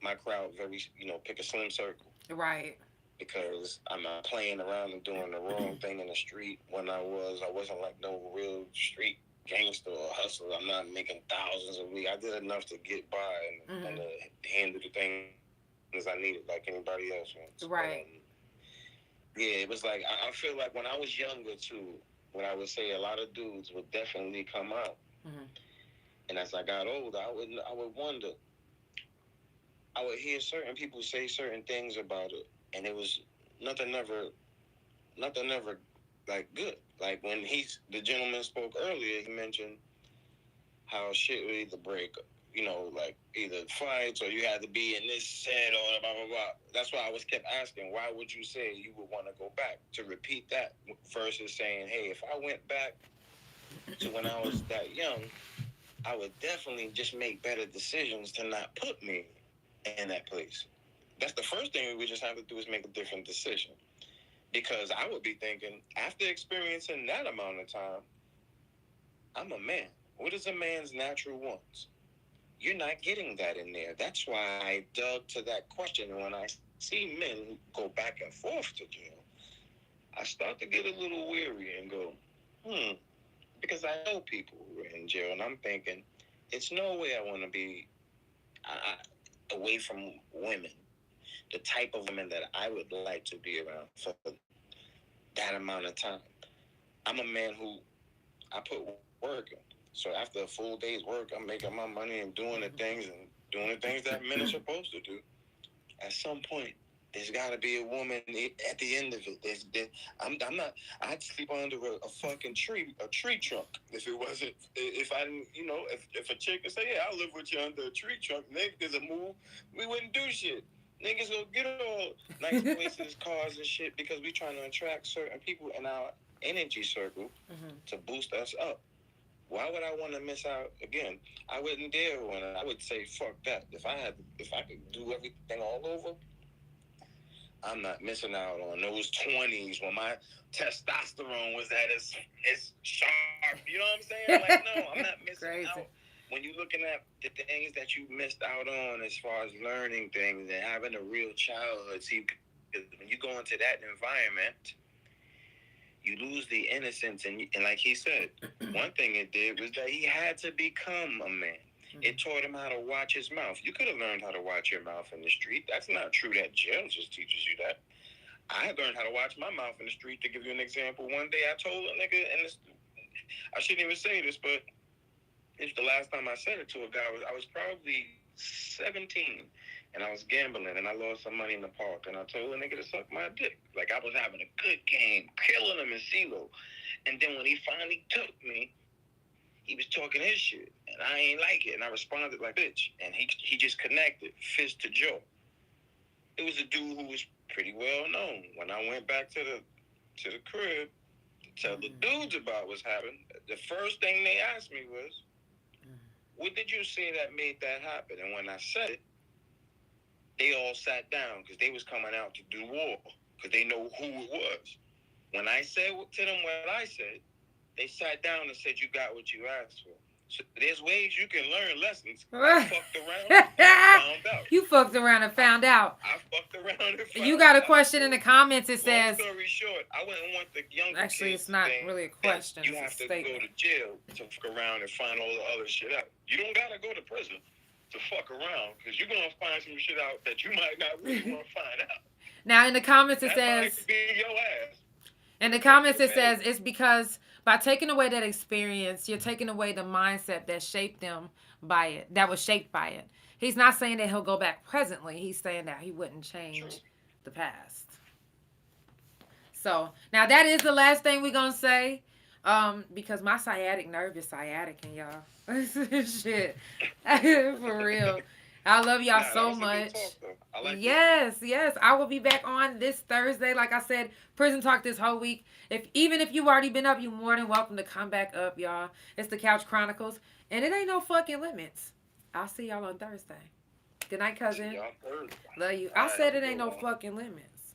S11: my crowd very, pick a slim circle.
S1: Right.
S11: Because I'm not playing around and doing the wrong thing in the street when I wasn't like no real street gangster or hustler. I'm not making thousands a week. I did enough to get by and handle the things I needed like anybody else wants.
S1: Right.
S11: Yeah, it was like, I feel like when I was younger too, when I would say a lot of dudes would definitely come out. And as I got older, I would wonder. I would hear certain people say certain things about it, and it was nothing ever like good. Like when the gentleman spoke earlier, he mentioned how shit would either break, like either fights or you had to be in this set or blah blah blah. That's why I was kept asking, why would you say you would want to go back to repeat that versus saying, hey, if I went back to when I was that young, I would definitely just make better decisions to not put me in that place. That's the first thing we would just have to do is make a different decision. Because I would be thinking, after experiencing that amount of time, I'm a man. What is a man's natural wants? You're not getting that in there. That's why I dug to that question. When I see men go back and forth to jail, I start to get a little weary and go, because I know people who are in jail, and I'm thinking, it's no way I want to be away from women, the type of women that I would like to be around for that amount of time. I'm a man who I put work in. So after a full day's work, I'm making my money and doing the things that men are supposed to do. At some point, there's got to be a woman at the end of it. I'm not. I'd sleep under a fucking tree trunk if it wasn't. If I didn't, if a chick would say, "Yeah, I'll live with you under a tree trunk," niggas a move. We wouldn't do shit. Niggas will get all nice places, cars and shit because we trying to attract certain people in our energy circle to boost us up. Why would I want to miss out again? I wouldn't dare I would say fuck that. If I could do everything all over, I'm not missing out on those 20s when my testosterone was at its sharp. You know what I'm saying? Like, no, I'm not missing
S1: Crazy.
S11: out. When you're looking at the things that you missed out on as far as learning things and having a real childhood, see, when you go into that environment, you lose the innocence. And like he said, one thing it did was that he had to become a man. It taught him how to watch his mouth. You could have learned how to watch your mouth in the street. That's not true that jail just teaches you that. I learned how to watch my mouth in the street. To give you an example, one day I told a nigga, and I shouldn't even say this, but it's the last time I said it to a guy. I was probably 17, and I was gambling, and I lost some money in the park, and I told a nigga to suck my dick. Like, I was having a good game, killing him in CeeLo. And then when he finally took me, he was talking his shit, and I ain't like it, and I responded like bitch, and he just connected, fist to jaw. It was a dude who was pretty well known. When I went back to the crib to tell the dudes about what's happened, the first thing they asked me was, what did you say that made that happen? And when I said it, they all sat down because they was coming out to do war because they know who it was. When I said to them what I said, they sat down and said, you got what you asked for. So there's ways you can learn lessons. I fucked around and found out.
S1: You fucked around and found out.
S11: I fucked around and found out.
S1: You got a question in the comments. It says...
S11: Long story short, I wouldn't want the younger
S1: Actually,
S11: kids
S1: it's not
S11: to think
S1: really a
S11: that
S1: question.
S11: you
S1: It's a
S11: have to
S1: statement.
S11: go to jail to fuck around and find all the other shit out. You don't got to go to prison to fuck around because you're going to find some shit out that you might not really want to find out.
S1: Now, in the comments, it
S11: That might
S1: says...
S11: be your ass.
S1: In the comments, it says it's because by taking away that experience, you're taking away the mindset that shaped them by it, that was shaped by it. He's not saying that he'll go back presently. He's saying that he wouldn't change the past. So, now that is the last thing we're going to say, because my sciatic nerve is sciatic, and y'all, shit, for real. I love y'all so much. Yes. I will be back on this Thursday. Like I said, prison talk this whole week. Even if you've already been up, you're more than welcome to come back up, y'all. It's the Couch Chronicles, and it ain't no fucking limits. I'll see y'all on Thursday. Good night, cousin. Love you. I said it ain't no fucking limits.